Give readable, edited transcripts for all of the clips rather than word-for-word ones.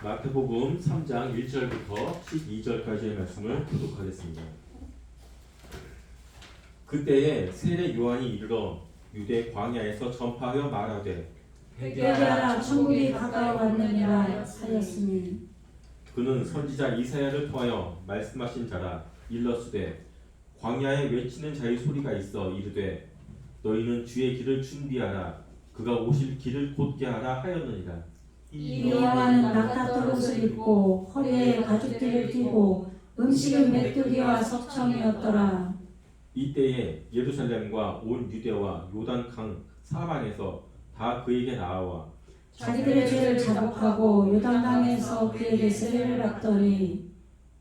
마태복음 3장 1절부터 12절까지의 말씀을 교독하겠습니다. 그때에 세례 요한이 이르러 유대 광야에서 전파하여 말하되 회개하라 천국이 가까워왔느니라 하였으니 그는 선지자 이사야를 통하여 말씀하신 자라. 일러스되 광야에 외치는 자의 소리가 있어 이르되 너희는 주의 길을 준비하라 그가 오실 길을 곧게 하라 하였느니라. 이 요한은 낙타떨 옷을 입고 허리에 가죽띠를 띠고 음식은 메뚜기와 석청이었더라. 이때에 예루살렘과 온 유대와 요단 강 사방에서 다 그에게 나아와 자기들의 죄를 자복하고 요단강에서 그에게 세례를 받더니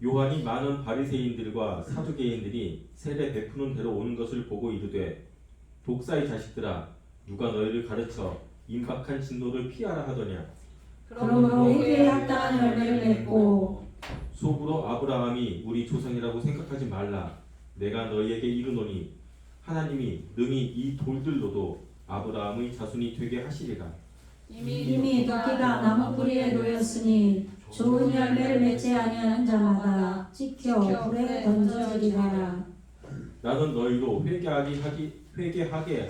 요한이 많은 바리새인들과 사두개인들이 세례 베푸는 대로 오는 것을 보고 이르되 독사의 자식들아 누가 너희를 가르쳐 임박한 진노를 피하라 하더냐. 그러므로 회개에 합당한 열매를 맺고 속으로 아브라함이 우리 조상이라고 생각하지 말라. 내가 너희에게 이르노니 하나님이 능히 이 돌들로도 아브라함의 자손이 되게 하시리라. 이미 도끼가 나무 뿌리에 놓였으니 좋은 열매를 맺지 아니하는 자마다 찍혀 불에 던져지리라. 나는 너희로 회개하게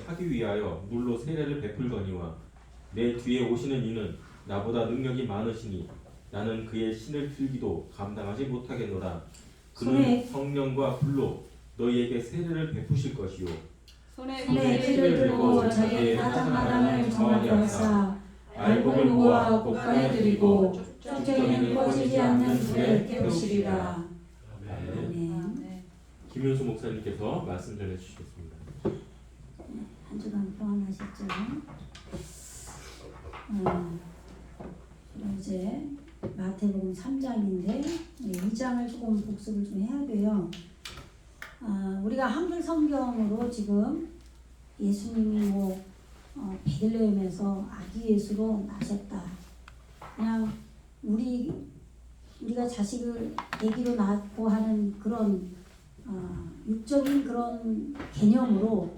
하기 위하여 물로 세례를 베풀거니와 내 뒤에 오시는 이는 나보다 능력이 많으시니 나는 그의 신을 들기도 감당하지 못하겠노라. 그는 성령과 불로 너희에게 세례를 베푸실 것이요 손에 피를 들고 자기의 가장마당을 정하게 하사 알곡을 모아 곳간에 들이고 쭉정이는 꺼지지 않는 불에 태우시리라. 아멘. 김윤수 목사님께서 말씀 전해 주시겠습니다. 한 주간 평안하셨죠? 이제 마태복음 3장인데 2장을 조금 복습을 좀 해야 돼요. 우리가 한글 성경으로 지금 예수님이 베들레헴에서 아기 예수로 나셨다. 그냥 우리가 자식을 아기로 낳고 하는 그런 육적인 그런 개념으로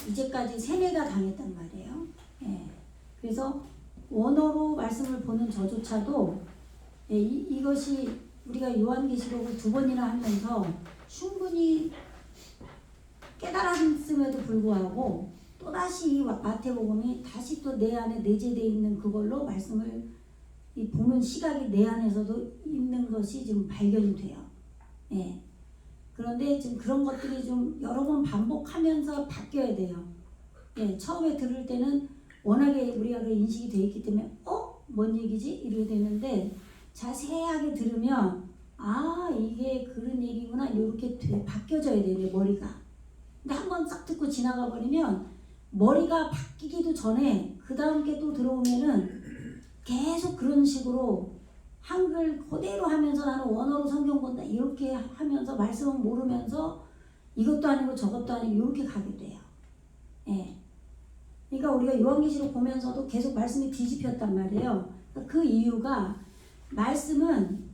이제까지 세뇌가 당했단 말이에요. 예. 그래서 원어로 말씀을 보는 저조차도 이것이 우리가 요한계시록을 2번이나 하면서 충분히 깨달았음에도 불구하고 또다시 이 마태복음이 다시 또 내 안에 내재되어 있는 그걸로 말씀을 보는 시각이 내 안에서도 있는 것이 지금 발견이 돼요. 예. 그런데 지금 그런 것들이 좀 여러 번 반복하면서 바뀌어야 돼요. 예. 처음에 들을 때는 워낙에 우리가 그 인식이 되어 있기 때문에 뭔 얘기지? 이렇게 되는데 자세하게 들으면 이게 그런 얘기구나 이렇게 바뀌어져야 돼요. 내 머리가. 근데 한번 싹 듣고 지나가 버리면 머리가 바뀌기도 전에 그 다음 게 또 들어오면은 계속 그런 식으로 한글 그대로 하면서 나는 원어로 성경 본다 이렇게 하면서 말씀은 모르면서 이것도 아니고 저것도 아니고 이렇게 가게 돼요. 예. 그러니까 우리가 요한계시록 보면서도 계속 말씀이 뒤집혔단 말이에요. 그 이유가 말씀은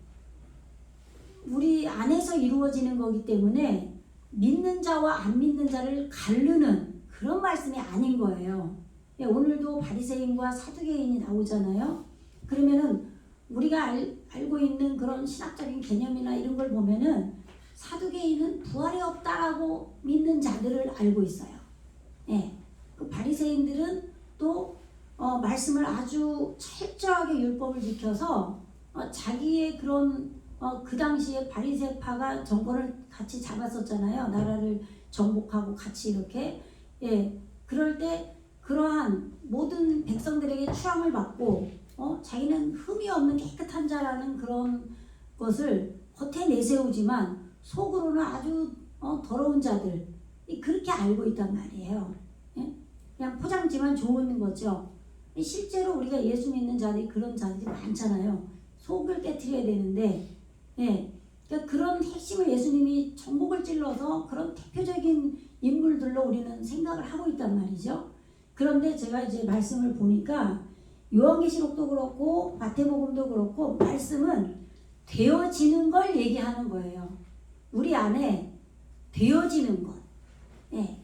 우리 안에서 이루어지는 거기 때문에 믿는 자와 안 믿는 자를 가르는 그런 말씀이 아닌 거예요. 오늘도 바리새인과 사두개인이 나오잖아요. 그러면은 우리가 알고 있는 그런 신학적인 개념이나 이런 걸 보면은 사두개인은 부활이 없다라고 믿는 자들을 알고 있어요. 예. 그 바리새인들은 또 말씀을 아주 철저하게 율법을 지켜서 자기의 그런 그 당시에 바리새파가 정권을 같이 잡았었잖아요. 나라를 정복하고 같이 이렇게. 예. 그럴 때 그러한 모든 백성들에게 추앙을 받고 자기는 흠이 없는 깨끗한 자라는 그런 것을 겉에 내세우지만 속으로는 아주 더러운 자들 그렇게 알고 있단 말이에요. 예? 그냥 포장지만 좋은 거죠. 실제로 우리가 예수 믿는 자들이 그런 자들이 많잖아요. 속을 깨트려야 되는데 예. 그러니까 그런 핵심을 예수님이 전곡을 찔러서 그런 대표적인 인물들로 우리는 생각을 하고 있단 말이죠. 그런데 제가 이제 말씀을 보니까 요한계시록도 그렇고 마태복음도 그렇고 말씀은 되어지는 걸 얘기하는 거예요. 우리 안에 되어지는 것. 예.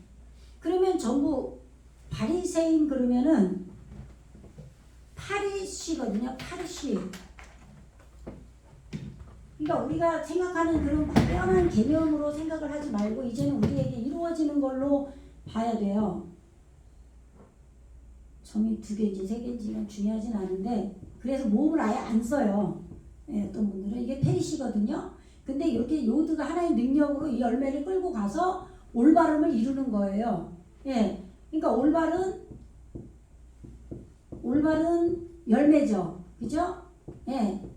그러면 전부 바리새인 그러면은 팔이 파르시거든요. 파르시. 그러니까 우리가 생각하는 그런 막연한 개념으로 생각을 하지 말고 이제는 우리에게 이루어지는 걸로 봐야 돼요. 점이 2개인지 3개인지 이건 중요하진 않은데 그래서 모음을 아예 안 써요. 예, 어떤 분들은 이게 페리시거든요. 근데 이렇게 요드가 하나의 능력으로 이 열매를 끌고 가서 올바름을 이루는 거예요. 예, 그러니까 올바른 열매죠. 그죠? 예.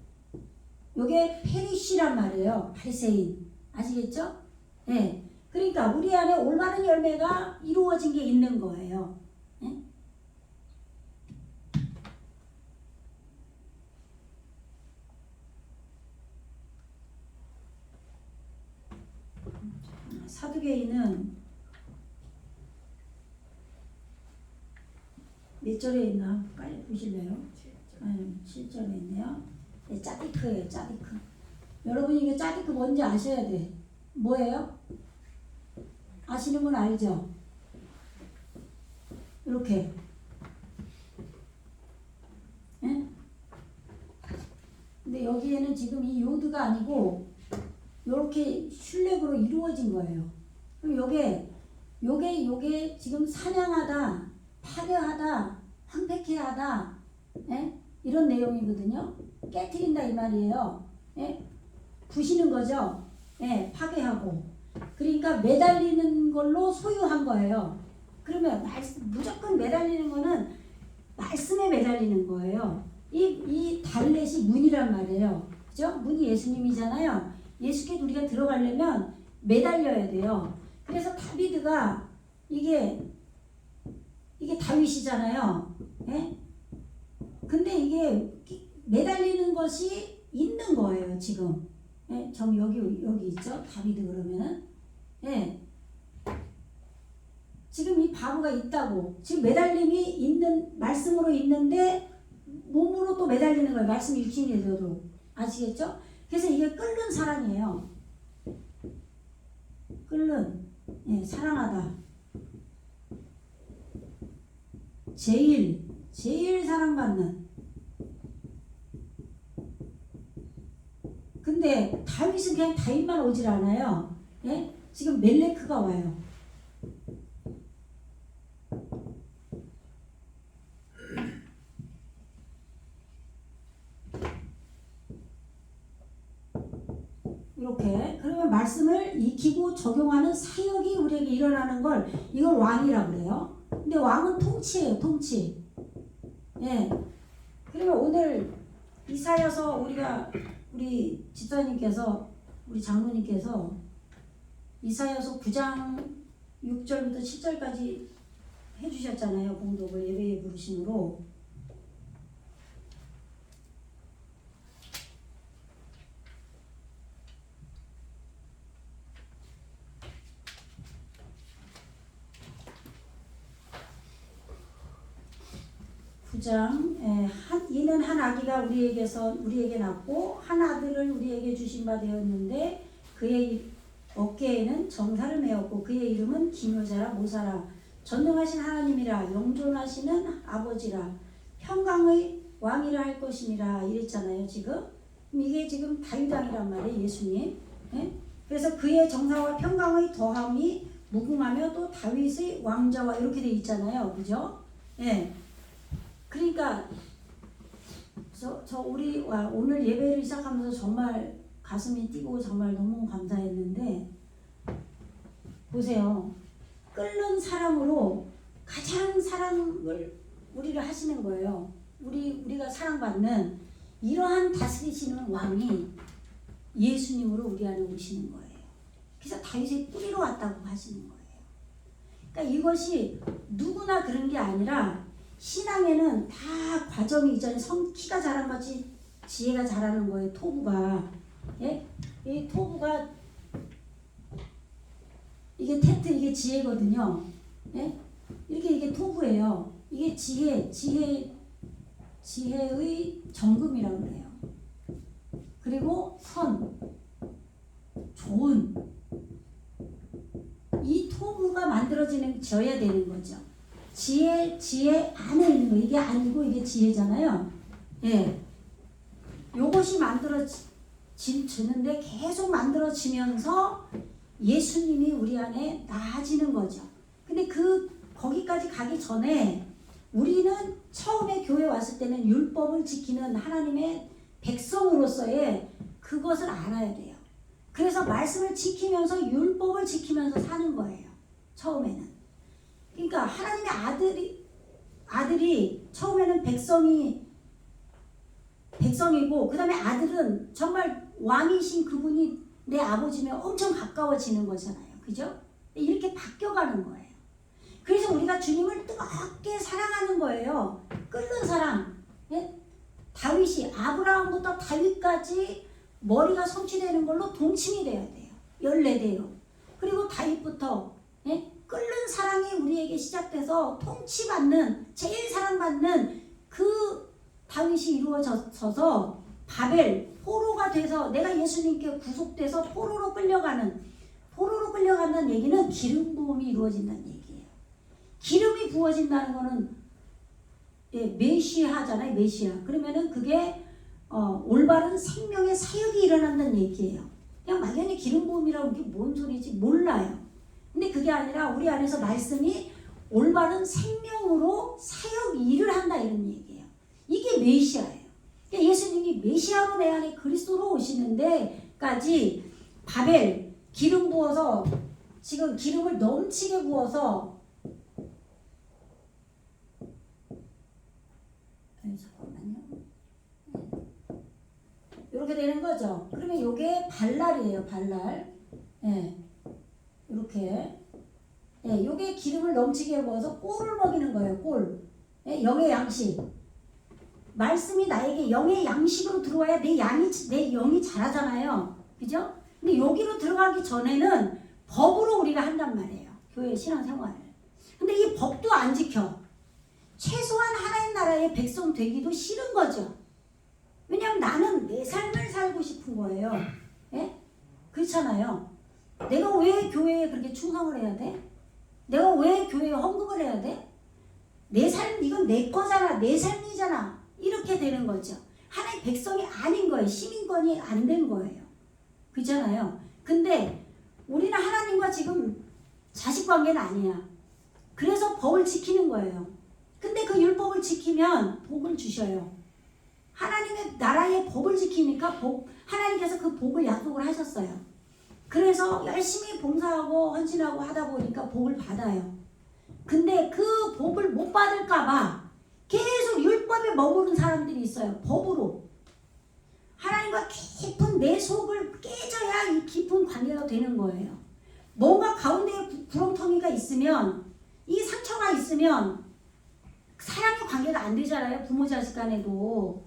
요게 페리시란 말이에요. 바리새인. 아시겠죠? 예. 그러니까 우리 안에 올바른 열매가 이루어진 게 있는 거예요. 예? 사두개인은 몇 절에 있나? 빨리 보실래요? 7절에 있네요. 네, 짜디크예요. 짜디크. 여러분이 이게 짜디크 뭔지 아셔야 돼. 뭐예요? 아시는 분 알죠? 이렇게. 예? 근데 여기에는 지금 이 요드가 아니고 이렇게 슐렉으로 이루어진 거예요. 그럼 요게 지금 사냥하다, 파괴하다, 황폐케 하다, 예? 이런 내용이거든요. 깨트린다 이 말이에요. 예? 부시는 거죠. 예, 파괴하고. 그러니까 매달리는 걸로 소유한 거예요. 그러면 무조건 매달리는 거는 말씀에 매달리는 거예요. 이 달렛이 문이란 말이에요. 그죠? 문이 예수님이잖아요. 예수께 우리가 들어가려면 매달려야 돼요. 그래서 다비드가 이게 다윗이잖아요. 예? 근데 이게 매달리는 것이 있는 거예요, 지금. 예? 여기 있죠? 다비드 그러면은. 예. 지금 이 바보가 있다고. 지금 매달림이 있는, 말씀으로 있는데 몸으로 또 매달리는 거예요. 말씀이 육신이 되어도. 아시겠죠? 그래서 이게 끓는 사랑이에요. 끓는. 예, 사랑하다. 제일 사랑받는. 근데 다윗은 그냥 다윗만 오질 않아요. 예? 지금 멜레크가 와요. 이렇게. 그러면 말씀을 익히고 적용하는 사역이 우리에게 일어나는 걸 이걸 왕이라고 그래요. 근데 왕은 통치예요. 통치. 예. 그러면 오늘 이사야서 우리 집사님께서 우리 장로님께서 이사야서 9장 6절부터 7절까지 해주셨잖아요. 봉독을 예배의 부르심으로. 이는 한 아기가 우리에게 낳고 한 아들을 우리에게 주신 바 되었는데 그의 어깨에는 정사를 메었고 그의 이름은 기묘자라 모사라 전능하신 하나님이라 영존하시는 아버지라 평강의 왕이라 할 것이니라 이랬잖아요. 지금 이게 지금 다윗 왕이란 말이에요. 예수님. 예? 그래서 그의 정사와 평강의 더함이 무궁하며 또 다윗의 왕자와 이렇게 돼 있잖아요. 그죠? 예. 그러니까 우리 오늘 예배를 시작하면서 정말 가슴이 뛰고 정말 너무 감사했는데 보세요. 끓는 사랑으로 가장 사랑을 우리를 하시는 거예요. 우리가 사랑받는 이러한 다스리시는 왕이 예수님으로 우리 안에 오시는 거예요. 그래서 다윗의 뿌리로 왔다고 하시는 거예요. 그러니까 이것이 누구나 그런 게 아니라 신앙에는 다 과정이 있잖아요. 키가 자란 같이 지혜가 자라는 거예요. 토부가. 예? 이 토부가 이게 테트 이게 지혜거든요. 예? 이게 토부예요. 이게 지혜의 정금이라고 그래요. 그리고 좋은 이 토부가 만들어져야 되는 거죠. 지혜 안에 있는 거 이게 아니고 이게 지혜잖아요. 예, 요것이 만들어지는데 계속 만들어지면서 예수님이 우리 안에 나아지는 거죠. 근데 거기까지 가기 전에 우리는 처음에 교회 왔을 때는 율법을 지키는 하나님의 백성으로서의 그것을 알아야 돼요. 그래서 말씀을 지키면서 율법을 지키면서 사는 거예요. 처음에는. 그러니까 하나님의 아들이 처음에는 백성이고 그 다음에 아들은 정말 왕이신 그분이 내 아버지면 엄청 가까워지는 거잖아요. 그죠? 이렇게 바뀌어가는 거예요. 그래서 우리가 주님을 뜨겁게 사랑하는 거예요. 끓는 사랑. 예? 다윗이 아브라함부터 다윗까지 머리가 성취되는 걸로 동침이 돼야 돼요. 14대요. 그리고 다윗부터 끓는 사랑이 우리에게 시작돼서 통치받는 제일 사랑받는 그 다윗이 이루어져서 바벨 포로가 돼서 내가 예수님께 구속돼서 포로로 끌려가는 얘기는 기름 부음이 이루어진다는 얘기예요. 기름이 부어진다는 거는 메시아잖아요. 메시아. 그러면은 그게 올바른 생명의 사역이 일어난다는 얘기예요. 그냥 막연히 기름 부음이라고 이게 뭔 소리지 몰라요. 근데 그게 아니라 우리 안에서 말씀이 올바른 생명으로 사역 일을 한다 이런 얘기예요. 이게 메시아예요. 그러니까 예수님이 메시아로 내 안에 그리스도로 오시는 데까지 바벨 기름 부어서 지금 기름을 넘치게 부어서 잠깐만요. 이렇게 되는 거죠. 그러면 이게 발랄이에요. 발랄. 예. 이렇게. 예, 요게 기름을 넘치게 부어서 꼴을 먹이는 거예요. 꼴. 예, 영의 양식. 말씀이 나에게 영의 양식으로 들어와야 내 영이 자라잖아요. 그죠? 근데 여기로 들어가기 전에는 법으로 우리가 한단 말이에요. 교회 신앙생활을. 근데 이 법도 안 지켜. 최소한 하나님 나라의 백성 되기도 싫은 거죠. 왜냐하면 나는 내 삶을 살고 싶은 거예요. 예? 그렇잖아요. 내가 왜 교회에 그렇게 충성을 해야 돼? 내가 왜 교회에 헌금을 해야 돼? 내 삶, 이건 내 거잖아. 내 삶이잖아. 이렇게 되는 거죠. 하나의 백성이 아닌 거예요. 시민권이 안 된 거예요. 그렇잖아요. 근데 우리는 하나님과 지금 자식관계는 아니야. 그래서 법을 지키는 거예요. 근데 그 율법을 지키면 복을 주셔요. 하나님의 나라의 법을 지키니까 하나님께서 그 복을 약속을 하셨어요. 그래서 열심히 봉사하고 헌신하고 하다 보니까 복을 받아요. 근데 그 복을 못 받을까봐 계속 율법에 머무른 사람들이 있어요. 법으로. 하나님과 깊은 내 속을 깨져야 이 깊은 관계가 되는 거예요. 뭔가 가운데에 구렁텅이가 있으면, 이 상처가 있으면 사랑의 관계가 안 되잖아요. 부모 자식 간에도.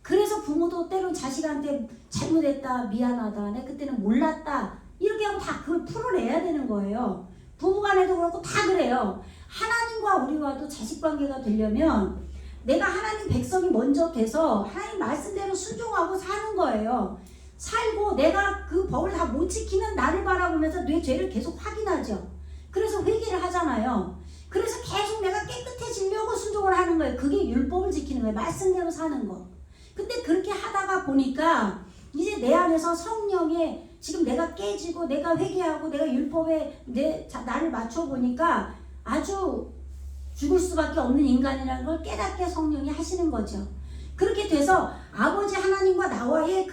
그래서 부모도 때론 자식한테 잘못했다, 미안하다, 내가 그때는 몰랐다 이렇게 하고 다 그걸 풀어내야 되는 거예요. 부부간에도 그렇고 다 그래요. 하나님과 우리와도 자식관계가 되려면 내가 하나님 백성이 먼저 돼서 하나님 말씀대로 순종하고 사는 거예요. 살고 내가 그 법을 다 못 지키는 나를 바라보면서 내 죄를 계속 확인하죠. 그래서 회개를 하잖아요. 그래서 계속 내가 깨끗해지려고 순종을 하는 거예요. 그게 율법을 지키는 거예요. 말씀대로 사는 거. 근데 그렇게 하다가 보니까 이제 내 안에서 성령에 지금 내가 깨지고 내가 회개하고 내가 율법에 나를 맞춰보니까 아주 죽을 수밖에 없는 인간이라는 걸 깨닫게 성령이 하시는 거죠. 그렇게 돼서 아버지 하나님과 나와의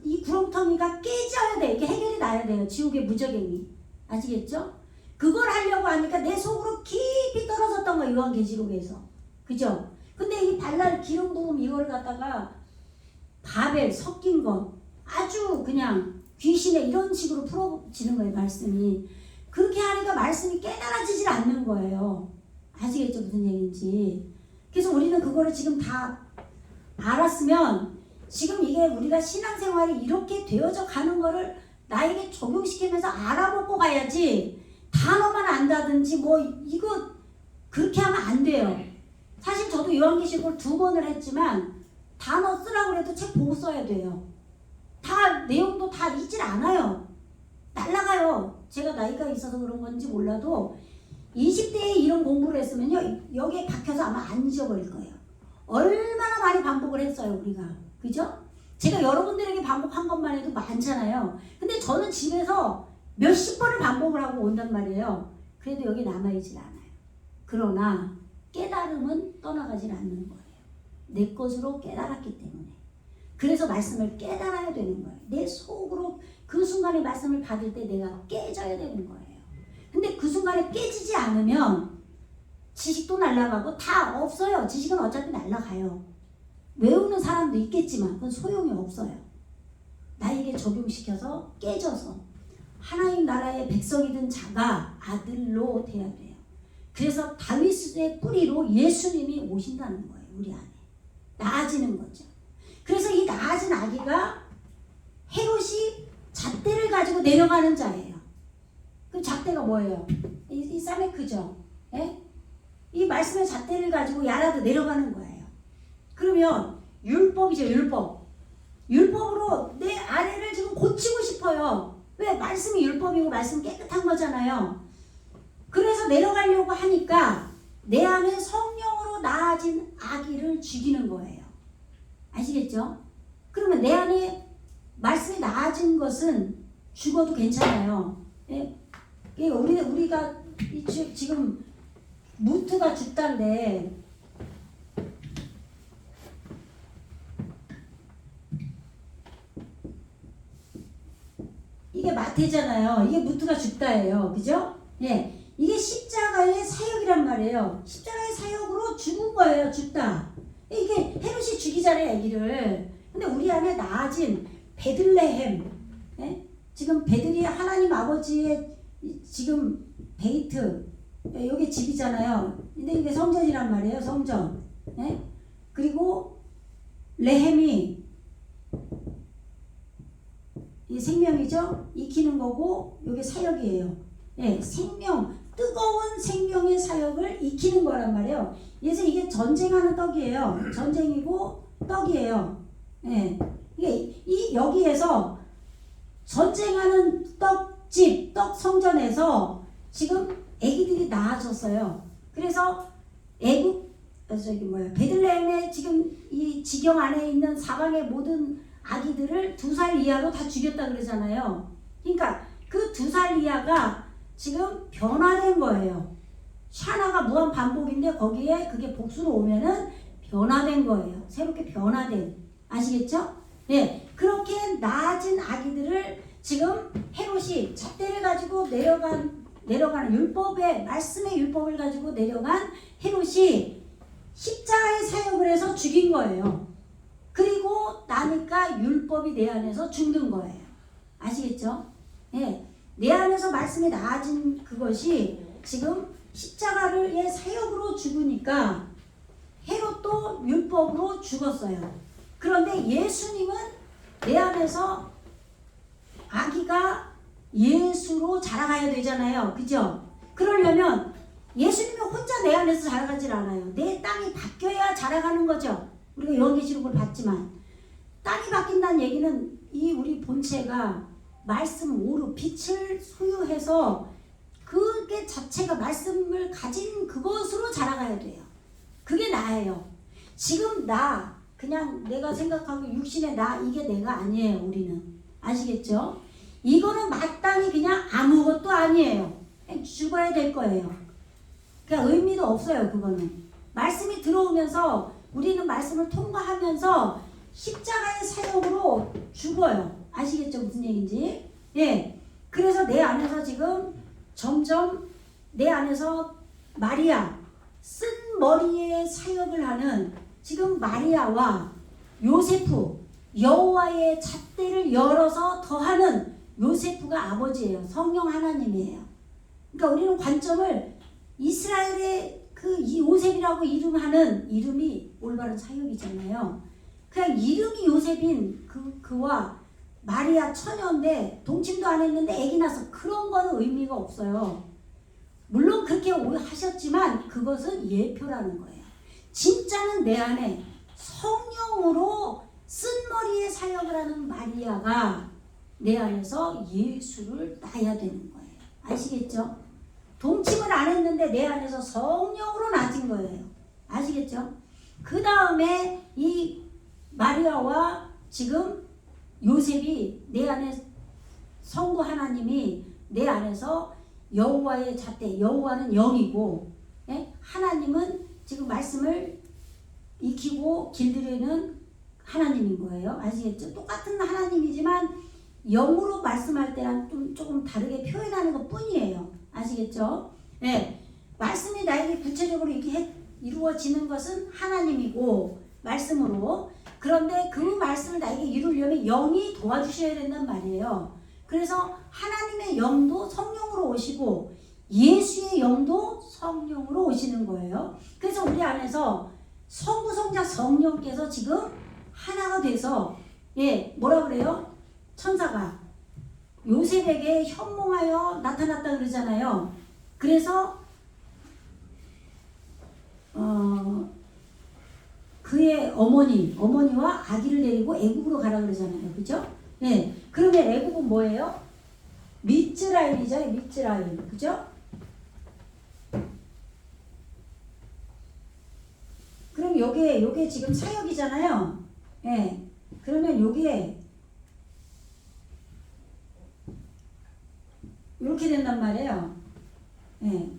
이 구렁텅이가 깨져야 돼. 이게 해결이 나야 돼요. 지옥의 무저갱이. 아시겠죠? 그걸 하려고 하니까 내 속으로 깊이 떨어졌던 거예요. 요한계시록에서. 그죠? 근데 이 발랄 기름 부음 이걸 갖다가 바벨 섞인 거 아주 그냥 귀신의 이런 식으로 풀어지는 거예요. 말씀이. 그렇게 하니까 말씀이 깨달아지질 않는 거예요. 아시겠죠? 무슨 얘기인지. 그래서 우리는 그거를 지금 다 알았으면 지금 이게 우리가 신앙생활이 이렇게 되어져 가는 거를 나에게 적용시키면서 알아보고 가야지 단어만 안다든지 뭐 이거 그렇게 하면 안 돼요. 사실 저도 요한계시록을 2번을 했지만 단어 쓰라고 해도 책 보고 써야 돼요. 다 내용도 다 잊질 않아요. 날라가요. 제가 나이가 있어서 그런 건지 몰라도 20대에 이런 공부를 했으면요 여기에 박혀서 아마 안 잊어버릴 거예요. 얼마나 많이 반복을 했어요, 우리가. 그죠? 제가 여러분들에게 반복한 것만 해도 많잖아요. 근데 저는 집에서 몇십 번을 반복을 하고 온단 말이에요. 그래도 여기 남아있질 않아요. 그러나 깨달음은 떠나가질 않는 거예요. 내 것으로 깨달았기 때문에. 그래서 말씀을 깨달아야 되는 거예요. 내 속으로 그 순간에 말씀을 받을 때 내가 깨져야 되는 거예요. 근데 그 순간에 깨지지 않으면 지식도 날아가고 다 없어요. 지식은 어차피 날아가요. 외우는 사람도 있겠지만 그건 소용이 없어요. 나에게 적용시켜서 깨져서 하나님 나라의 백성이 된 자가 아들로 돼야 돼요. 그래서 다윗의 뿌리로 예수님이 오신다는 거예요. 우리 안에. 나아지는 거죠. 그래서 이 나아진 아기가 헤롯이 잣대를 가지고 내려가는 자예요. 그 잣대가 뭐예요? 이 사메크죠. 예? 이 말씀의 잣대를 가지고 야라도 내려가는 거예요. 그러면 율법이죠. 율법으로 내 아내를 지금 고치고 싶어요. 왜? 말씀이 율법이고 말씀 깨끗한 거잖아요. 그래서 내려가려고 하니까 내 안에 성령으로 나아진 아기를 죽이는 거예요. 아시겠죠? 그러면 내 안에 말씀이 나아진 것은 죽어도 괜찮아요. 예? 우리가 지금 무트가 죽다인데 이게 마태잖아요. 이게 무트가 죽다예요. 그죠? 예. 이게 십자가의 사역이란 말이에요. 십자가의 사역으로 죽은 거예요. 죽다. 이게 헤롯이 죽이잖아요. 아기를. 근데 우리 안에 나아진 베들레헴. 예? 지금 베들이 하나님 아버지의 지금 베이트. 여기 집이잖아요. 근데 이게 성전이란 말이에요. 성전. 예? 그리고 레헴이 이 생명이죠. 익히는 거고 여기 사역이에요. 예, 생명, 뜨거운 생명의 사역을 익히는 거란 말이에요. 그래서 이게 전쟁하는 떡이에요. 전쟁이고 떡이에요. 예, 이게 여기에서 전쟁하는 떡집, 떡 성전에서 지금 아기들이 나아졌어요. 그래서 베들레헴에 지금 이 지경 안에 있는 사방의 모든 아기들을 2살 이하로 다 죽였다 그러잖아요. 그러니까 그 2살 이하가 지금 변화된 거예요. 샤나가 무한 반복인데 거기에 그게 복수로 오면은 변화된 거예요. 새롭게 변화된. 아시겠죠? 네. 그렇게 나아진 아기들을 지금 헤롯이 잣대를 가지고 내려가는 율법의 말씀의 율법을 가지고 내려간 헤롯이 십자가의 사역을 해서 죽인 거예요. 그리고 나니까 율법이 내 안에서 죽는 거예요. 아시겠죠? 예. 내 안에서 말씀이 나아진 그것이 지금 십자가의 사역으로 죽으니까 헤롯도 율법으로 죽었어요. 그런데 예수님은 내 안에서 아기가 예수로 자라가야 되잖아요. 그죠? 그러려면 예수님이 혼자 내 안에서 자라가질 않아요. 내 땅이 바뀌어야 자라가는 거죠. 우리가 요한계시록을 봤지만 땅이 바뀐다는 얘기는 이 우리 본체가 말씀 오르 빛을 소유해서 그게 자체가 말씀을 가진 그것으로 자라가야 돼요. 그게 나예요. 지금 나 그냥 내가 생각하고 육신의 나 이게 내가 아니에요. 우리는 아시겠죠? 이거는 마땅히 그냥 아무것도 아니에요. 그냥 죽어야 될 거예요. 그러니까 의미도 없어요. 그거는 말씀이 들어오면서 우리는 말씀을 통과하면서 십자가의 사역으로 죽어요. 아시겠죠? 무슨 얘기인지? 예. 그래서 내 안에서 지금 점점 내 안에서 마리아, 쓴 머리에 사역을 하는 지금 마리아와 요세프, 여호와의 잣대를 열어서 더하는 요세프가 아버지예요. 성령 하나님이에요. 그러니까 우리는 관점을 이스라엘의 그 요셉이라고 이름하는 이름이 올바른 사역이잖아요. 그냥 이름이 요셉인 그와 마리아 처녀인데 동침도 안 했는데 아기 나서 그런 거는 의미가 없어요. 물론 그렇게 하셨지만 그것은 예표라는 거예요. 진짜는 내 안에 성령으로 쓴머리에 사역을 하는 마리아가 내 안에서 예수를 낳아야 되는 거예요. 아시겠죠? 동침을 안 했는데 내 안에서 성령으로 낳아진 거예요. 아시겠죠? 그 다음에 이 마리아와 지금 요셉이 내 안에 성부 하나님이 내 안에서 여호와의 잣대, 여호와는 영이고, 예? 하나님은 지금 말씀을 익히고 길들이는 하나님인 거예요. 아시겠죠? 똑같은 하나님이지만 영으로 말씀할 때랑 좀 조금 다르게 표현하는 것 뿐이에요. 아시겠죠? 예. 말씀이 나에게 구체적으로 이렇게 이루어지는 것은 하나님이고, 말씀으로. 그런데 그 말씀을 나에게 이루려면 영이 도와주셔야 된단 말이에요. 그래서 하나님의 영도 성령으로 오시고 예수의 영도 성령으로 오시는 거예요. 그래서 우리 안에서 성부, 성자, 성령께서 지금 하나가 돼서, 예, 뭐라 그래요? 천사가 요셉에게 현몽하여 나타났다 그러잖아요. 그래서 그의 어머니와 아기를 데리고 애굽으로 가라 그러잖아요. 그죠? 예. 그러면 애굽은 뭐예요? 미츠라임이죠. 미츠라임. 그죠? 그럼 요게 지금 사역이잖아요. 예. 그러면 요게 이렇게 된단 말이에요. 예.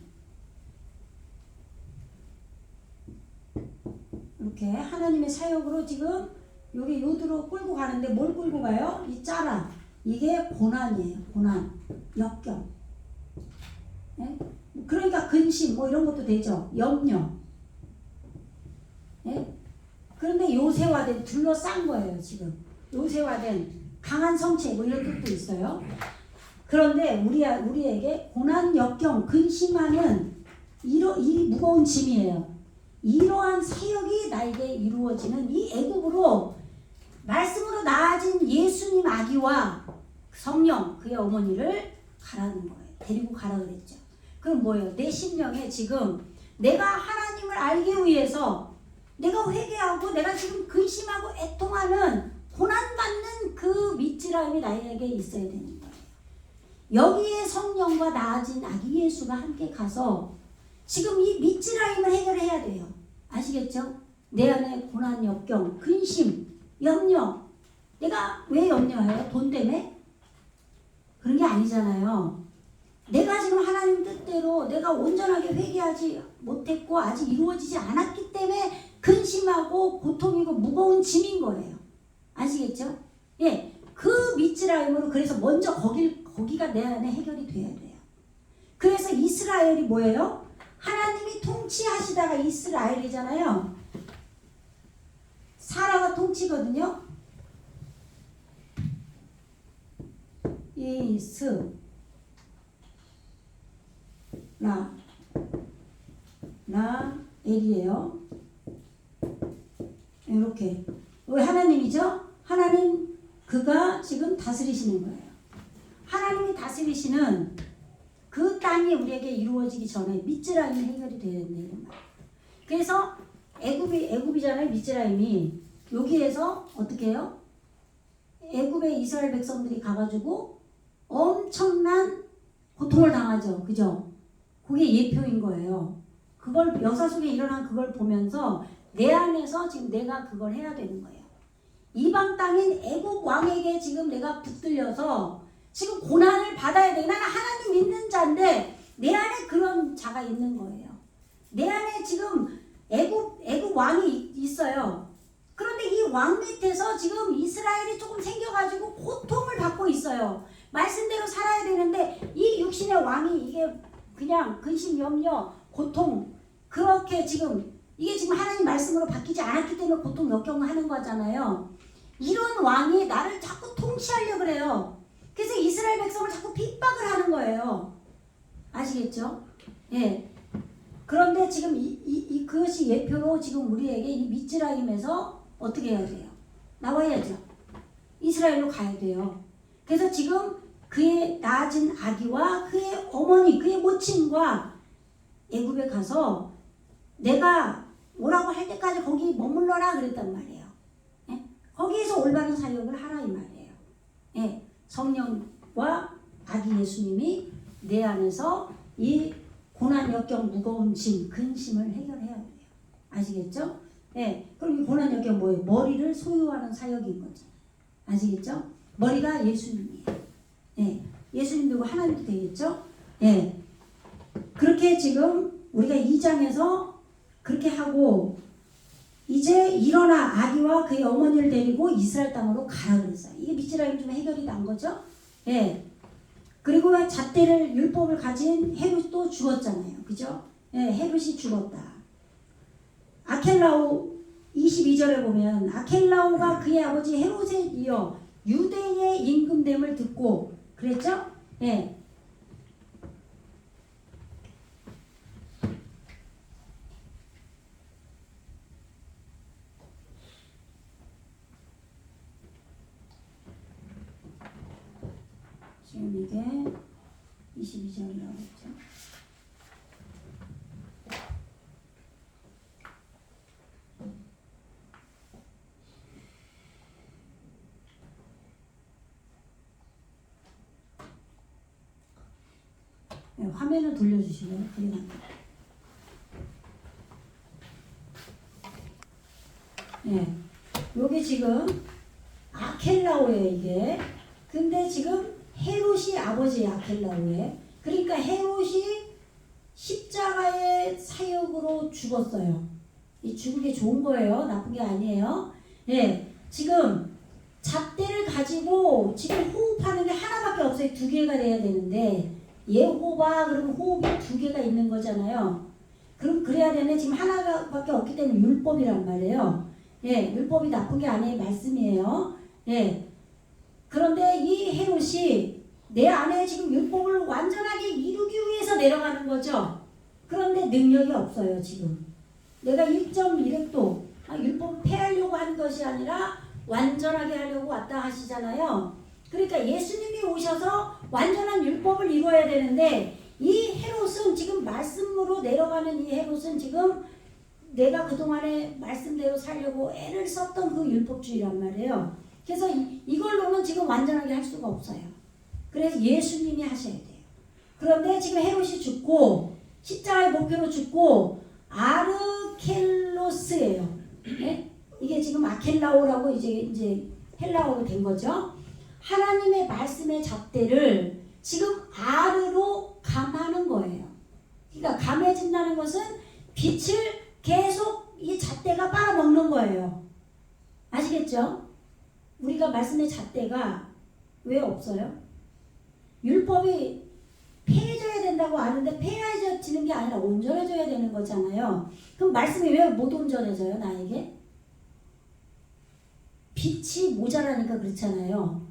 이렇게 하나님의 사역으로 지금 여기 요드로 끌고 가는데 뭘 끌고 가요? 이 짜라. 이게 고난이에요. 고난. 역경. 예? 그러니까 근심 뭐 이런 것도 되죠. 염려. 예? 그런데 요새화된 둘러싼 거예요. 지금. 요새화된 강한 성체 뭐 이런 뜻도 있어요. 그런데 우리에게 고난, 역경, 근심하는 이 무거운 짐이에요. 이러한 사역이 나에게 이루어지는 이 애굽으로 말씀으로 나아진 예수님 아기와 성령 그의 어머니를 가라는 거예요. 데리고 가라 그랬죠. 그럼 뭐예요? 내 심령에 지금 내가 하나님을 알기 위해서 내가 회개하고 내가 지금 근심하고 애통하는 고난받는 그 미츠라임이 나에게 있어야 되는 거예요. 여기에 성령과 나아진 아기 예수가 함께 가서 지금 이 미츠라임을 해결해야 돼요. 아시겠죠? 내 안에 고난, 역경, 근심, 염려. 내가 왜 염려해요? 돈 때문에? 그런 게 아니잖아요. 내가 지금 하나님 뜻대로 내가 온전하게 회개하지 못했고 아직 이루어지지 않았기 때문에 근심하고 고통이고 무거운 짐인 거예요. 아시겠죠? 예, 그 미츠라임으로 그래서 먼저 거기가 내 안에 해결이 돼야 돼요. 그래서 이스라엘이 뭐예요? 하나님이 통치하시다가 이스라엘이잖아요. 사라가 통치거든요. 라엘이에요. 이렇게. 왜 하나님이죠? 하나님 그가 지금 다스리시는 거예요. 하나님이 다스리시는 그 땅이 우리에게 이루어지기 전에 미츠라임이 해결이 돼야 된다는 말이에요. 그래서 애굽이잖아요. 미츠라임이. 여기에서 어떻게 해요? 애굽에 이스라엘 백성들이 가가지고 엄청난 고통을 당하죠. 그죠? 그게 예표인 거예요. 그걸 역사 속에 일어난 그걸 보면서 내 안에서 지금 내가 그걸 해야 되는 거예요. 이방 땅인 애굽 왕에게 지금 내가 붙들려서 지금 고난을 받아야 돼. 나는 하나님 믿는 자인데 내 안에 그런 자가 있는 거예요. 내 안에 지금 애굽 왕이 있어요. 그런데 이 왕 밑에서 지금 이스라엘이 조금 생겨가지고 고통을 받고 있어요. 말씀대로 살아야 되는데 이 육신의 왕이 이게 그냥 근심, 염려, 고통 그렇게 지금 이게 지금 하나님 말씀으로 바뀌지 않았기 때문에 고통, 역경을 하는 거잖아요. 이런 왕이 나를 자꾸 통치하려고 그래요. 그래서 이스라엘 백성을 자꾸 핍박을 하는 거예요. 아시겠죠? 예. 그런데 지금 그것이 예표로 지금 우리에게 이 미츠라임에서 어떻게 해야 돼요? 나와야죠. 이스라엘로 가야 돼요. 그래서 지금 그의 낳아진 아기와 그의 어머니, 그의 모친과 애굽에 가서 내가 뭐라고 할 때까지 거기 머물러라 그랬단 말이에요. 예? 거기에서 올바른 사역을 하라 이 말이에요. 예. 성령과 아기 예수님이 내 안에서 이 고난, 역경, 무거운 짐, 근심을 해결해야 돼요. 아시겠죠? 예. 그럼 이 고난역이 뭐예요? 머리를 소유하는 사역인 거죠. 아시겠죠? 머리가 예수님이에요. 예. 예수님도 하나님도 되겠죠? 예. 그렇게 지금 우리가 2장에서 그렇게 하고 이제 일어나 아기와 그의 어머니를 데리고 이스라엘 땅으로 가라 그랬어요. 이게 미스라엘 좀 해결이 난 거죠? 예. 그리고 잣대를 율법을 가진 헤롯도 죽었잖아요. 그죠? 예, 헤롯이 죽었다. 아켈라오 22절에 보면 아켈라오가 그의 아버지 헤롯에 이어 유대의 임금됨을 듣고 그랬죠? 예. 지금 이게 22절이라고 했죠. 네, 화면을 돌려주시면 그게 납니다. 네, 요게 지금 아켈라오예요 이게. 근데 지금 헤롯이 아버지예요 아켈라오의. 그러니까 헤롯이 십자가의 사역으로 죽었어요. 이 죽은 게 좋은 거예요. 나쁜 게 아니에요. 예, 지금 잣대를 가지고 지금 호흡하는 게 하나밖에 없어요. 두 개가 돼야 되는데 예호바 그러면 호흡이 두 개가 있는 거잖아요. 그럼 그래야 되네. 지금 하나밖에 없기 때문에 율법이란 말이에요. 예, 율법이 나쁜 게 아니에요. 말씀이에요. 예. 그런데 이 헤롯이 내 안에 지금 율법을 완전하게 이루기 위해서 내려가는 거죠. 그런데 능력이 없어요 지금. 내가 1.1획도 율법 폐하려고 한 것이 아니라 완전하게 하려고 왔다 하시잖아요. 그러니까 예수님이 오셔서 완전한 율법을 이루어야 되는데 이 헤롯은 지금 말씀으로 내려가는 이 헤롯은 지금 내가 그동안에 말씀대로 살려고 애를 썼던 그 율법주의란 말이에요. 그래서 이걸로는 지금 완전하게 할 수가 없어요. 그래서 예수님이 하셔야 돼요. 그런데 지금 헤롯이 죽고 십자가의 목표로 죽고 아르켈로스예요. 네? 이게 지금 아켈라오라고 이제 헬라어로 된 거죠. 하나님의 말씀의 잣대를 지금 아르로 감하는 거예요. 그러니까 감해진다는 것은 빛을 계속 이 잣대가 빨아먹는 거예요. 아시겠죠? 우리가 말씀의 잣대가 왜 없어요? 율법이 폐해져야 된다고 아는데 폐해지는 게 아니라 온전해져야 되는 거잖아요. 그럼 말씀이 왜 못 온전해져요? 나에게? 빛이 모자라니까 그렇잖아요.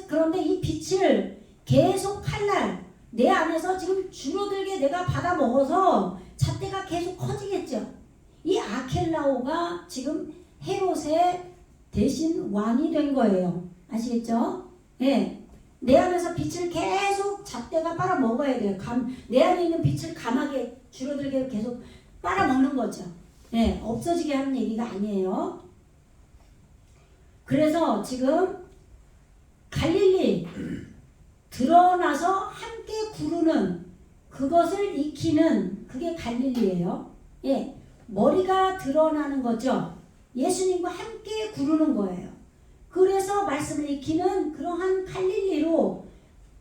그런데 이 빛을 계속 칼날 내 안에서 지금 줄어들게 내가 받아 먹어서 잣대가 계속 커지겠죠. 이 아켈라오가 지금 헤롯의 대신 왕이 된 거예요. 아시겠죠? 예. 내 안에서 빛을 계속 잣대가 빨아 먹어야 돼요. 내 안에 있는 빛을 감하게 줄어들게 계속 빨아 먹는 거죠. 예. 없어지게 하는 얘기가 아니에요. 그래서 지금 갈릴리 드러나서 함께 구르는 그것을 익히는 그게 갈릴리예요. 예. 머리가 드러나는 거죠. 예수님과 함께 구르는 거예요. 그래서 말씀을 익히는 그러한 갈릴리로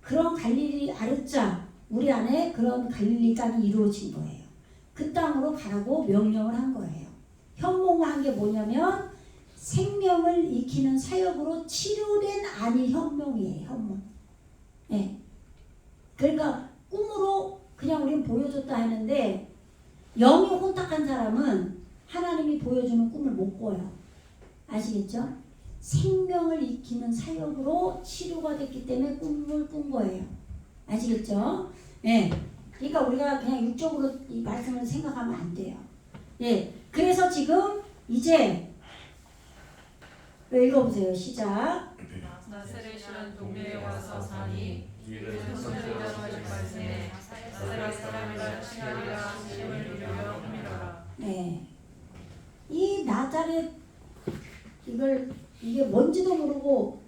그런 갈릴리 아르자 우리 안에 그런 갈릴리 땅이 이루어진 거예요. 그 땅으로 가라고 명령을 한 거예요. 현몽한 게 뭐냐면 생명을 익히는 사역으로 치료된 안이 현몽이에요. 현몽. 네. 그러니까 꿈으로 그냥 우리는 보여줬다 하는데 영이 혼탁한 사람은 하나님이 보여주는 꿈을 못 꿔요. 아시겠죠? 생명을 익히는 사역으로 치료가 됐기 때문에 꿈을 꾼 거예요. 아시겠죠? 예. 그러니까 우리가 그냥 육적으로 이 말씀을 생각하면 안 돼요. 예. 그래서 지금 이제 읽어보세요. 시작. 나사렛이라는 동네에 와서 사니 이를 선지자로 하신 말씀에 나사렛 사람이라 칭하리라 하심을 이루려 함이라. 네. 이 나자렛 이게 뭔지도 모르고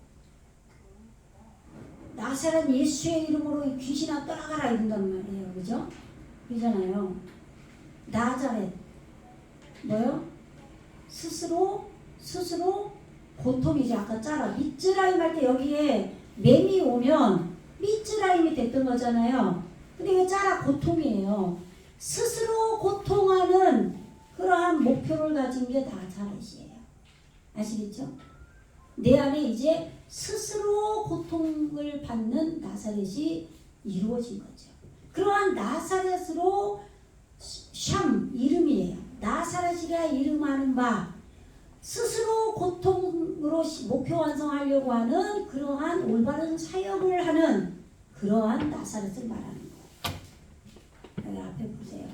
나사렛 예수의 이름으로 귀신아 떠나가라 이런단 말이에요. 그죠? 그러잖아요. 나자렛 뭐요? 스스로 고통이지. 아까 짜라 미즈라임 할 때 여기에 맴이 오면 미즈라임이 됐던 거잖아요. 근데 이거 짜라 고통이에요. 스스로 고통하는 그러한 목표를 가진 게 나사렛이에요. 아시겠죠? 내 안에 이제 스스로 고통을 받는 나사렛이 이루어진 거죠. 그러한 나사렛으로 샴 이름이에요. 나사렛이라 이름하는 바 스스로 고통으로 목표 완성하려고 하는 그러한 올바른 사역을 하는 그러한 나사렛을 말하는 거예요. 여기 앞에 보세요.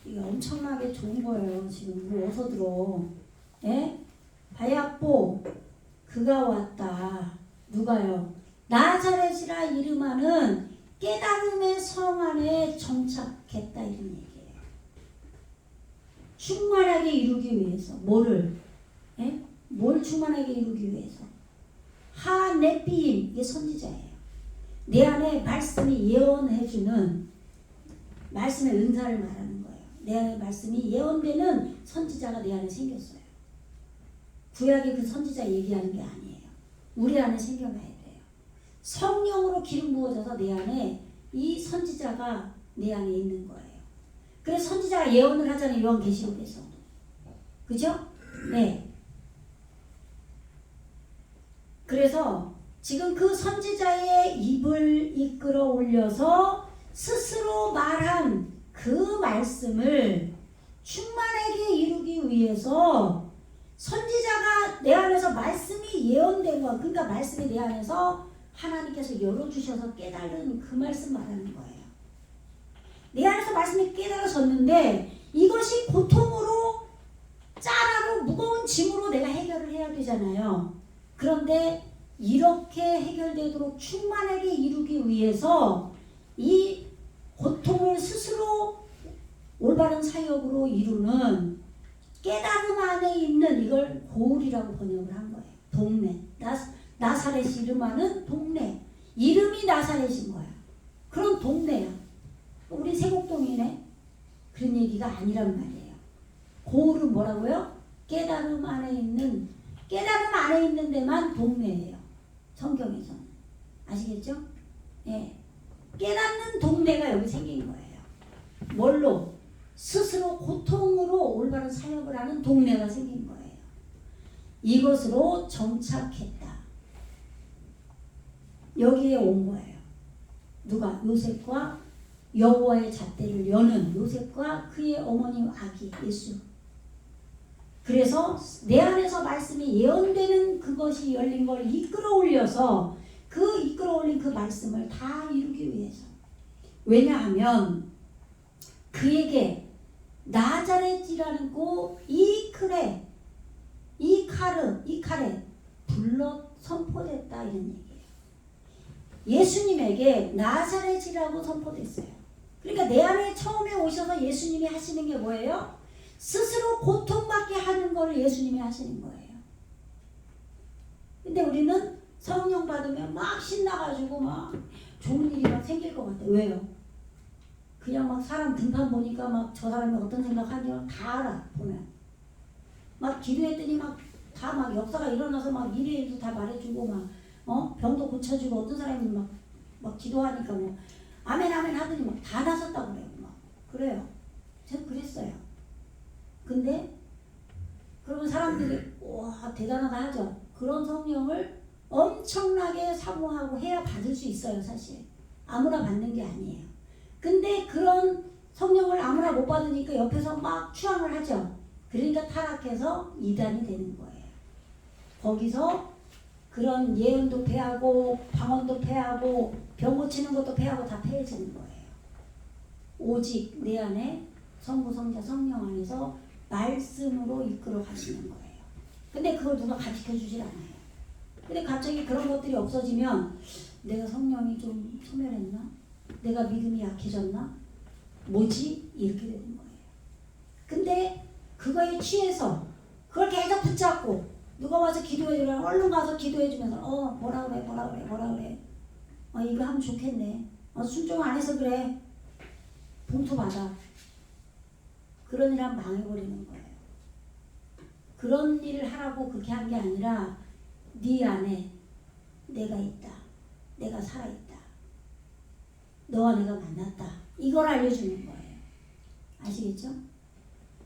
이게 엄청나게 좋은 거예요. 지금 뭐 어디서 들어? 예? 바야뽀 그가 왔다. 누가요? 나사렛이라 이름하는 깨달음의 성 안에 정착했다 이런 얘기예요. 충만하게 이루기 위해서 뭐를? 예? 뭘 충만하게 이루기 위해서? 하네피임 이게 선지자예요. 내 안에 말씀이 예언해주는 말씀의 은사를 말하는 거예요. 내 안에 말씀이 예언되는 선지자가 내 안에 생겼어요. 구약의 그 선지자 얘기하는 게 아니에요. 우리 안에 생겨나야 돼요. 성령으로 기름 부어져서 내 안에 이 선지자가 내 안에 있는 거예요. 그래서 선지자가 예언을 하잖아요. 요한계시록에서. 그죠? 네. 그래서 지금 그 선지자의 입을 이끌어 올려서 스스로 말한 그 말씀을 충만하게 이루기 위해서 선지자가 내 안에서 말씀이 예언된 거, 그러니까 말씀이 내 안에서 하나님께서 열어주셔서 깨달은 그 말씀 말하는 거예요. 내 안에서 말씀이 깨달아졌는데 이것이 고통으로 짜라로 무거운 짐으로 내가 해결을 해야 되잖아요. 그런데 이렇게 해결되도록 충만하게 이루기 위해서 이 고통을 스스로 올바른 사역으로 이루는 깨달음 안에 있는 이걸 고울이라고 번역을 한 거예요. 동네. 나사렛 이름하는 동네. 이름이 나사렛인 거야. 그런 동네야. 우리 세곡동이네. 그런 얘기가 아니란 말이에요. 고울은 뭐라고요? 깨달음 안에 있는 데만 동네예요. 성경에서는. 아시겠죠? 예. 깨닫는 동네가 여기 생긴 거예요. 뭘로? 스스로 고통으로 올바른 사역을 하는 동네가 생긴 거예요. 이것으로 정착했다. 여기에 온 거예요. 누가? 요셉과 여호와의 잣대를 여는 요셉과 그의 어머니 아기 예수. 그래서 내 안에서 말씀이 예언되는 그것이 열린 걸 이끌어 올려서 그 이끌어 올린 그 말씀을 다 이루기 위해서. 왜냐하면 그에게 나자렛이라는 이 칼에 불러 선포됐다 이런 얘기예요. 예수님에게 나자렛이라고 선포됐어요. 그러니까 내 안에 처음에 오셔서 예수님이 하시는 게 뭐예요? 스스로 고통받게 하는 걸 예수님이 하시는 거예요. 근데 우리는 성령 받으면 막 신나가지고 막 좋은 일이 막 생길 것 같아. 왜요? 그냥 막 사람 등판 보니까 막 저 사람이 어떤 생각하냐 다 알아. 보면 막 기도했더니 막 다 막 역사가 일어나서 막 미래 일도 다 말해주고 막 병도 고쳐주고 어떤 사람이 막 기도하니까 뭐 아멘 아멘 하더니 막 다 나섰다고 그래요. 막 그래요. 전 그랬어요. 근데 그러면 사람들이 와 대단하다 하죠. 그런 성령을 엄청나게 사모하고 해야 받을 수 있어요. 사실 아무나 받는 게 아니에요. 근데 그런 성령을 아무나 못 받으니까 옆에서 막 추앙을 하죠. 그러니까 타락해서 이단이 되는 거예요. 거기서 그런 예언도 패하고 방언도 패하고 병 고치는 것도 패하고 다 패해지는 거예요. 오직 내 안에 성부 성자 성령 안에서 말씀으로 이끌어 가시는 거예요. 근데 그걸 누가 가르쳐 주질 않아요. 근데 갑자기 그런 것들이 없어지면 내가 성령이 좀 소멸했나? 내가 믿음이 약해졌나? 뭐지? 이렇게 되는 거예요. 근데 그거에 취해서 그걸 계속 붙잡고 누가 와서 기도해주면 얼른 가서 기도해주면서 뭐라 그래 이거 하면 좋겠네. 순종 안 해서 그래. 봉투 받아. 그런 일은 망해버리는 거예요. 그런 일을 하라고 그렇게 한 게 아니라 네 안에 내가 있다. 내가 살아있다. 너와 내가 만났다. 이걸 알려주는 거예요. 아시겠죠?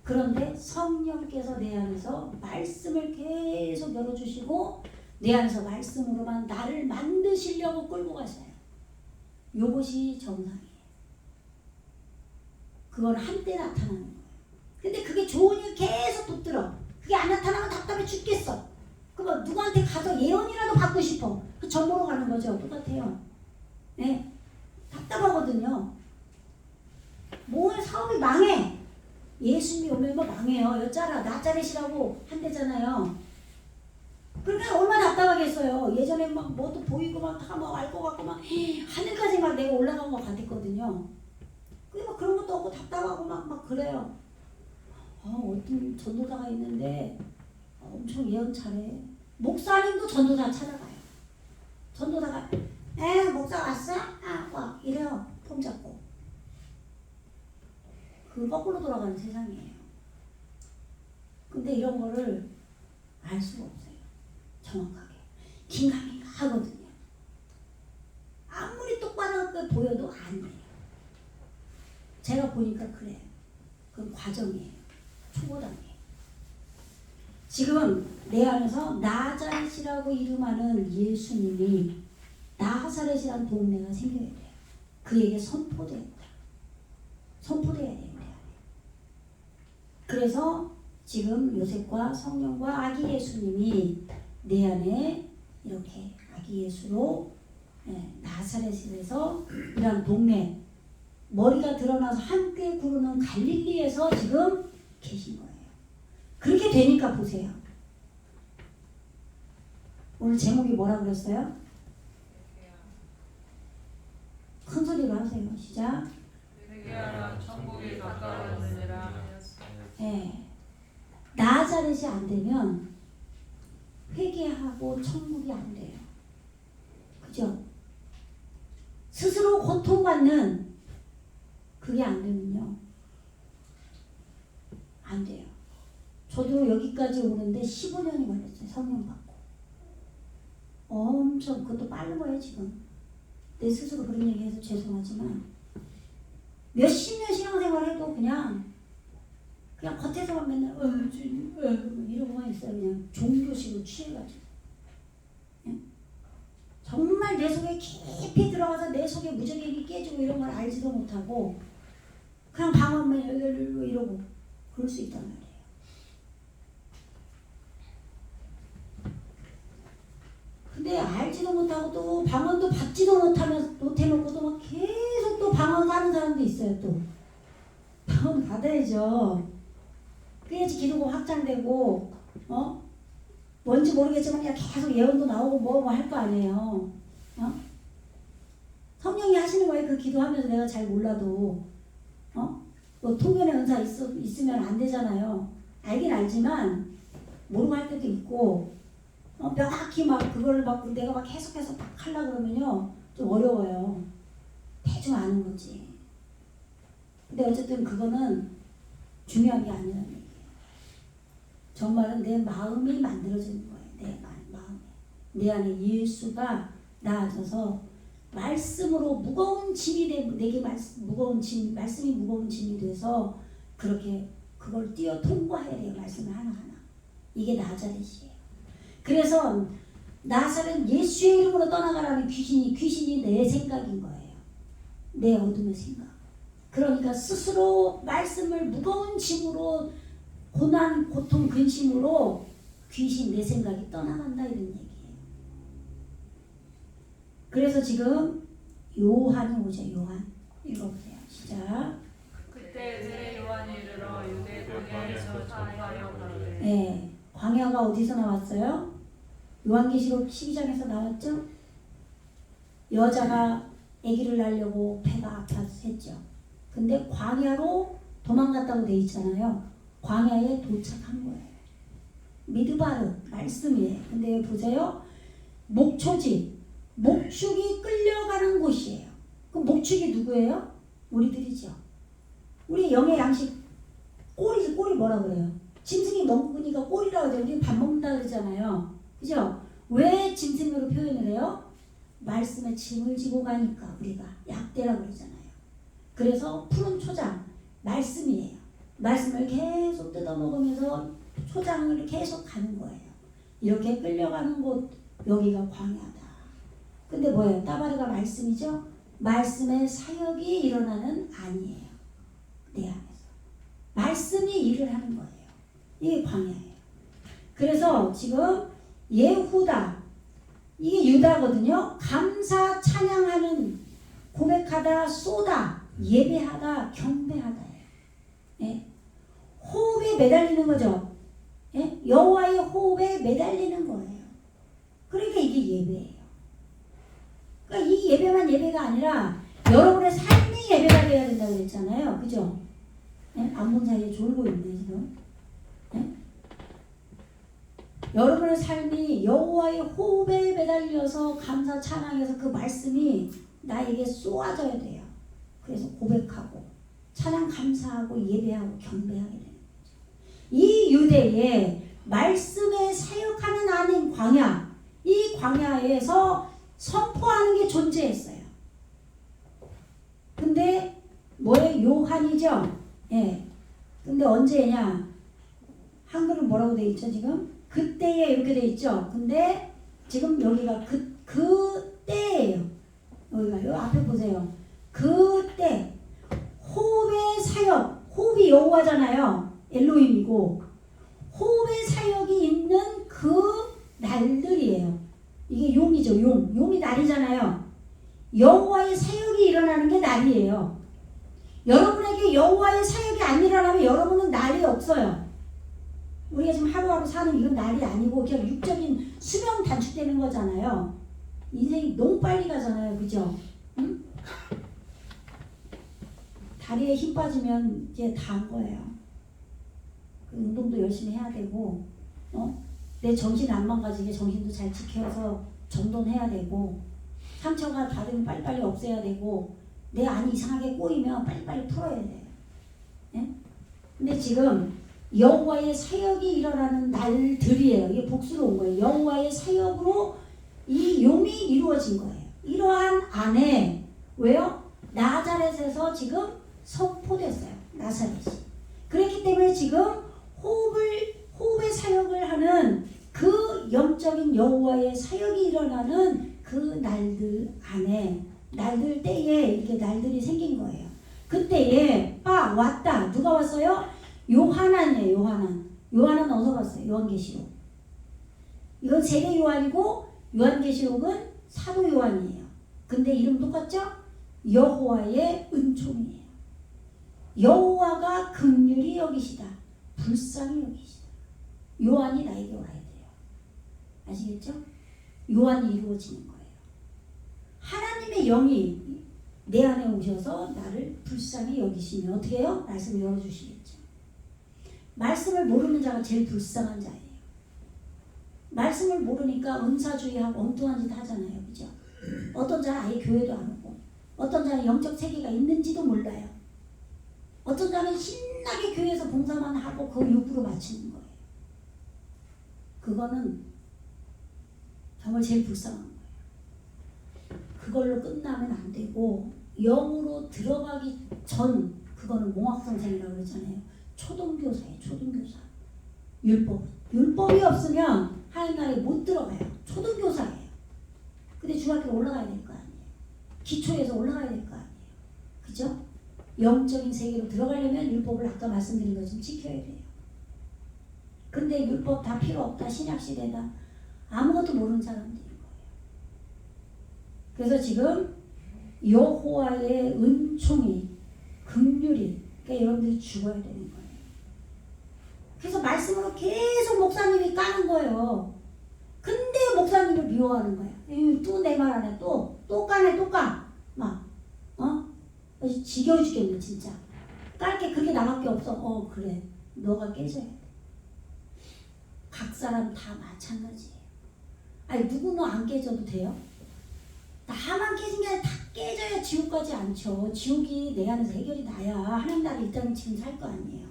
그런데 성령께서 내 안에서 말씀을 계속 열어주시고 내 안에서 말씀으로만 나를 만드시려고 끌고 가셔요. 요것이 정상이에요. 그건 한때 나타나는 거예요. 근데 그게 좋은 일 계속 붙들어. 그게 안 나타나면 답답해 죽겠어. 그럼 누구한테 가서 예언이라도 받고 싶어. 그 전보로 가는 거죠. 똑같아요. 네. 답답하거든요. 뭐 사업이 망해. 예수님이 오면 뭐 망해요. 여짜라 나짜렛이라고 한대잖아요. 그러니까 얼마나 답답하겠어요. 예전에 막 뭐도 보이고 막 다 막 알 것 같고 막 하늘까지 막 내가 올라간 것 같았거든요. 막 그런 것도 없고 답답하고 막 그래요. 어떤 전도자가 있는데 엄청 예언 잘해. 목사님도 전도자 찾아가요. 전도자가 목사 왔어? 와 이래요. 폼 잡고. 그 거꾸로 돌아가는 세상이에요. 근데 이런 거를 알 수가 없어요. 정확하게. 긴가민가 하거든요. 아무리 똑바로 보여도 안 돼요. 제가 보니까 그래요. 그건 과정이에요. 초보단계예요. 지금 내 안에서 나자렛이라고 이름하는 예수님이 나사렛이라는 동네가 생겨야 돼요. 그에게 선포돼야 돼요. 선포돼야 돼요. 그래서 지금 요셉과 성령과 아기 예수님이 내 안에 이렇게 아기 예수로 나사렛에서 이런 동네 머리가 드러나서 함께 구르는 갈릴리에서 지금 계신 거예요. 그렇게 되니까 보세요. 오늘 제목이 뭐라 그랬어요? 큰 소리로 하세요. 시작. 회개하라 천국이 가까웠느니라. 나자렛이 안 되면 회개하고 천국이 안 돼요. 그죠? 스스로 고통받는 그게 안 되면요. 안 돼요. 저도 여기까지 오는데 15년이 걸렸어요. 성령 받고. 엄청 그것도 빠른 거예요 지금. 내 스스로 그런 얘기해서 죄송하지만 몇십 년 신앙생활 해도 그냥 겉에서만 맨날 주님 이러고만 있어요. 그냥 종교식으로 취해가지고. 정말 내 속에 깊이 들어가서 내 속에 무적행이 깨지고 이런 걸 알지도 못하고 그냥 방언만 이러고 그럴 수 있단 말이에요. 근데 알지도 못하고 또 방언도 받지도 못해놓고도 막 계속 또 방언 하는 사람도 있어요. 또 방언 받아야죠. 그래야지 기도가 확장되고 뭔지 모르겠지만 그냥 계속 예언도 나오고 뭐 할 거 아니에요. 성령이 하시는 거예요. 그 기도하면서 내가 잘 몰라도 뭐 통변의 은사 있으면 안 되잖아요. 알긴 알지만 모르고 할 때도 있고 명확히 막 그걸 막 내가 막 계속해서 막 하려고 그러면요 좀 어려워요. 대충 아는 거지. 근데 어쨌든 그거는 중요한 게 아니라는 얘기예요. 정말은 내 마음이 만들어지는 거예요. 내 마음에. 내 안에 예수가 나아져서 말씀으로 무거운 짐이 내게 말씀이 무거운 짐이 돼서 그렇게 그걸 뛰어 통과해야 돼요. 말씀을 하나하나. 이게 나자렛이에요. 그래서 나사렛 예수의 이름으로 떠나가라는 귀신이 내 생각인 거예요. 내 어둠의 생각. 그러니까 스스로 말씀을 무거운 짐으로 고난, 고통, 근심으로 귀신 내 생각이 떠나간다 이런 얘기예요. 그래서 지금 요한이 오죠. 요한 읽어보세요. 시작. 그때 세례 요한이 이르러 유대 광야에서 전파하여 가로되. 네, 광야가 어디서 나왔어요? 요한계시록 12장에서 나왔죠. 여자가 아기를 낳으려고 배가 아파서 했죠. 근데 광야로 도망갔다고 돼 있잖아요. 광야에 도착한 거예요. 미드바르 말씀이에요. 근데 여기 보세요. 목초지 목축이 끌려가는 곳이에요. 그럼 목축이 누구예요? 우리들이죠. 우리 영의 양식 꼬리 뭐라 그래요? 짐승이 먹으니까 꼴이라고 하죠. 우리 밥 먹는다 그러잖아요. 그죠? 왜 짐승으로 표현을 해요? 말씀에 짐을 지고 가니까 우리가 약대라고 그러잖아요. 그래서 푸른 초장 말씀이에요. 말씀을 계속 뜯어먹으면서 초장을 계속 가는 거예요. 이렇게 끌려가는 곳 여기가 광야다. 근데 뭐예요? 따바르가 말씀이죠. 말씀의 사역이 일어나는 아니에요. 내 안에서 말씀이 일을 하는 거예요. 이게 광야예요. 그래서 지금 예후다 이게 유다거든요. 감사 찬양하는 고백하다 쏘다 예배하다 경배하다예요. 예? 호흡에 매달리는 거죠. 예? 여호와의 호흡에 매달리는 거예요. 그러니까 이게 예배예요. 그러니까 이 예배만 예배가 아니라 여러분의 삶이 예배가 되어야 된다고 그랬잖아요. 그죠? 예? 안 본 사이에 졸고 있네 지금. 예? 여러분의 삶이 여호와의 호흡에 매달려서 감사 찬양해서 그 말씀이 나에게 쏘아져야 돼요. 그래서 고백하고 찬양 감사하고 예배하고 경배하게 되는 거죠. 이 유대에 말씀에 사역하는 아닌 광야, 이 광야에서 선포하는 게 존재했어요. 근데 뭐예요? 요한이죠. 예. 근데 언제냐? 한글은 뭐라고 돼 있죠 지금? 그때에 이렇게 돼 있죠. 근데 지금 여기가 그때예요. 여기가 요 앞에 보세요. 그때 호흡의 사역, 호흡이 여호와잖아요. 엘로힘이고 호흡의 사역이 있는 그 날들이에요. 이게 용이죠. 용이 날이잖아요. 여호와의 사역이 일어나는 게 날이에요. 여러분에게 여호와의 사역이 안 일어나면 여러분은 날이 없어요. 우리가 지금 하루하루 사는 이건 날이 아니고 그냥 육적인 수명 단축되는 거잖아요. 인생이 너무 빨리 가잖아요. 그죠? 응? 다리에 힘 빠지면 이제 다 한 거예요. 운동도 열심히 해야 되고 내 정신 안 망가지게 정신도 잘 지켜서 정돈해야 되고 상처가 닿으면 빨리빨리 없애야 되고 내 안이 이상하게 꼬이면 빨리빨리 풀어야 돼요. 예? 근데 지금 여호와의 사역이 일어나는 날들이에요. 이게 복수로 온 거예요. 여호와의 사역으로 이 용이 이루어진 거예요. 이러한 안에 왜요? 나자렛에서 지금 선포됐어요. 나사렛이. 그렇기 때문에 지금 호흡의 사역을 하는 그 영적인 여호와의 사역이 일어나는 그 날들 안에 날들 때에 이렇게 날들이 생긴 거예요. 그때에 왔다. 누가 왔어요? 요한안이에요. 요한은 어디서 왔어요? 요한계시록. 이건 세례 요한이고 요한계시록은 사도 요한이에요. 근데 이름 똑같죠? 여호와의 은총이에요. 여호와가 긍휼히 여기시다. 불쌍히 여기시다. 요한이 나에게 와야 돼요. 아시겠죠? 요한이 이루어지는 거예요. 하나님의 영이 내 안에 오셔서 나를 불쌍히 여기시면 어떻게 해요? 말씀을 열어주시겠죠. 말씀을 모르는 자가 제일 불쌍한 자예요. 말씀을 모르니까 은사주의하고 엉뚱한 짓 하잖아요. 그죠? 어떤 자는 아예 교회도 안 오고 어떤 자는 영적 세계가 있는지도 몰라요. 어떤 자는 신나게 교회에서 봉사만 하고 그 육부로 마치는 거예요. 그거는 정말 제일 불쌍한 거예요. 그걸로 끝나면 안 되고 영으로 들어가기 전 그거는 몽학선생이라고 그러잖아요. 초등교사예요. 초등교사. 율법이 없으면 하나님 나라에 못 들어가요. 초등교사예요. 근데 중학교 올라가야 될 거 아니에요. 기초에서 올라가야 될 거 아니에요. 그죠? 영적인 세계로 들어가려면 율법을 아까 말씀드린 것처럼 지켜야 돼요. 근데 율법 다 필요 없다. 신약시대다. 아무것도 모르는 사람들인 거예요. 그래서 지금 여호와의 은총이 긍휼이 그러니까 여러분들이 죽어야 되는 거예요. 그래서 말씀으로 계속 목사님이 까는 거예요. 근데 목사님을 미워하는 거예요. 또 내 말 안 해. 또 까네. 또 까. 막 지겨워 죽겠네 진짜. 깔 게 그렇게 나밖에 없어. 그래. 너가 깨져야 돼. 각 사람 다 마찬가지예요. 아니 누구는 안 깨져도 돼요? 나만 깨진 게 아니라 다 깨져야 지옥 가지 않죠. 지옥이 내 안에서 해결이 나야 하나님 나라 이 땅에 지금 살 거 아니에요.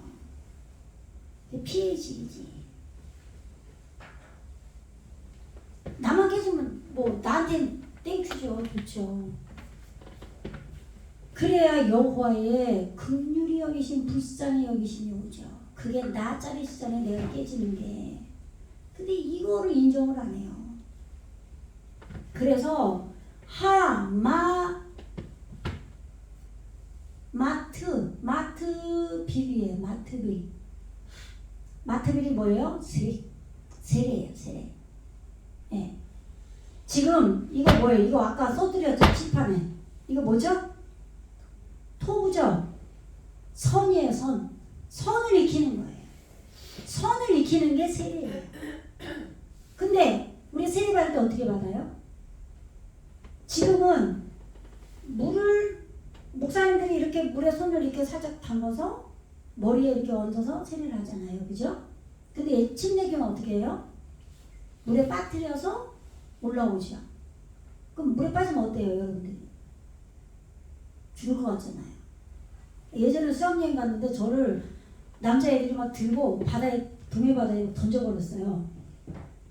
피해질이지. 나만 깨지면 뭐 나한텐 땡큐죠. 좋죠. 그래야 여호와의 긍휼히 여기심 불쌍히 여기심이 오죠. 그게 나짜리 시절에 내가 깨지는 게. 근데 이거를 인정을 안 해요. 그래서 마트 비리에 마트 비리 뭐예요? 세례예요. 세례. 예. 지금 이거 뭐예요? 이거 아까 써드렸죠 칠판에. 이거 뭐죠? 토부죠. 선이에요. 선을 익히는 거예요. 선을 익히는 게 세례예요. 근데 우리 세례 받을 때 어떻게 받아요? 지금은 물을 목사님들이 이렇게 물에 손을 이렇게 살짝 담궈서 머리에 이렇게 얹어서 세례를 하잖아요. 그죠? 근데 침례교는 어떻게 해요? 물에 빠뜨려서 올라오죠. 그럼 물에 빠지면 어때요, 여러분들이? 죽을 것 같잖아요. 예전에 수학여행 갔는데 저를 남자애들이 막 들고 동해바다에 던져버렸어요.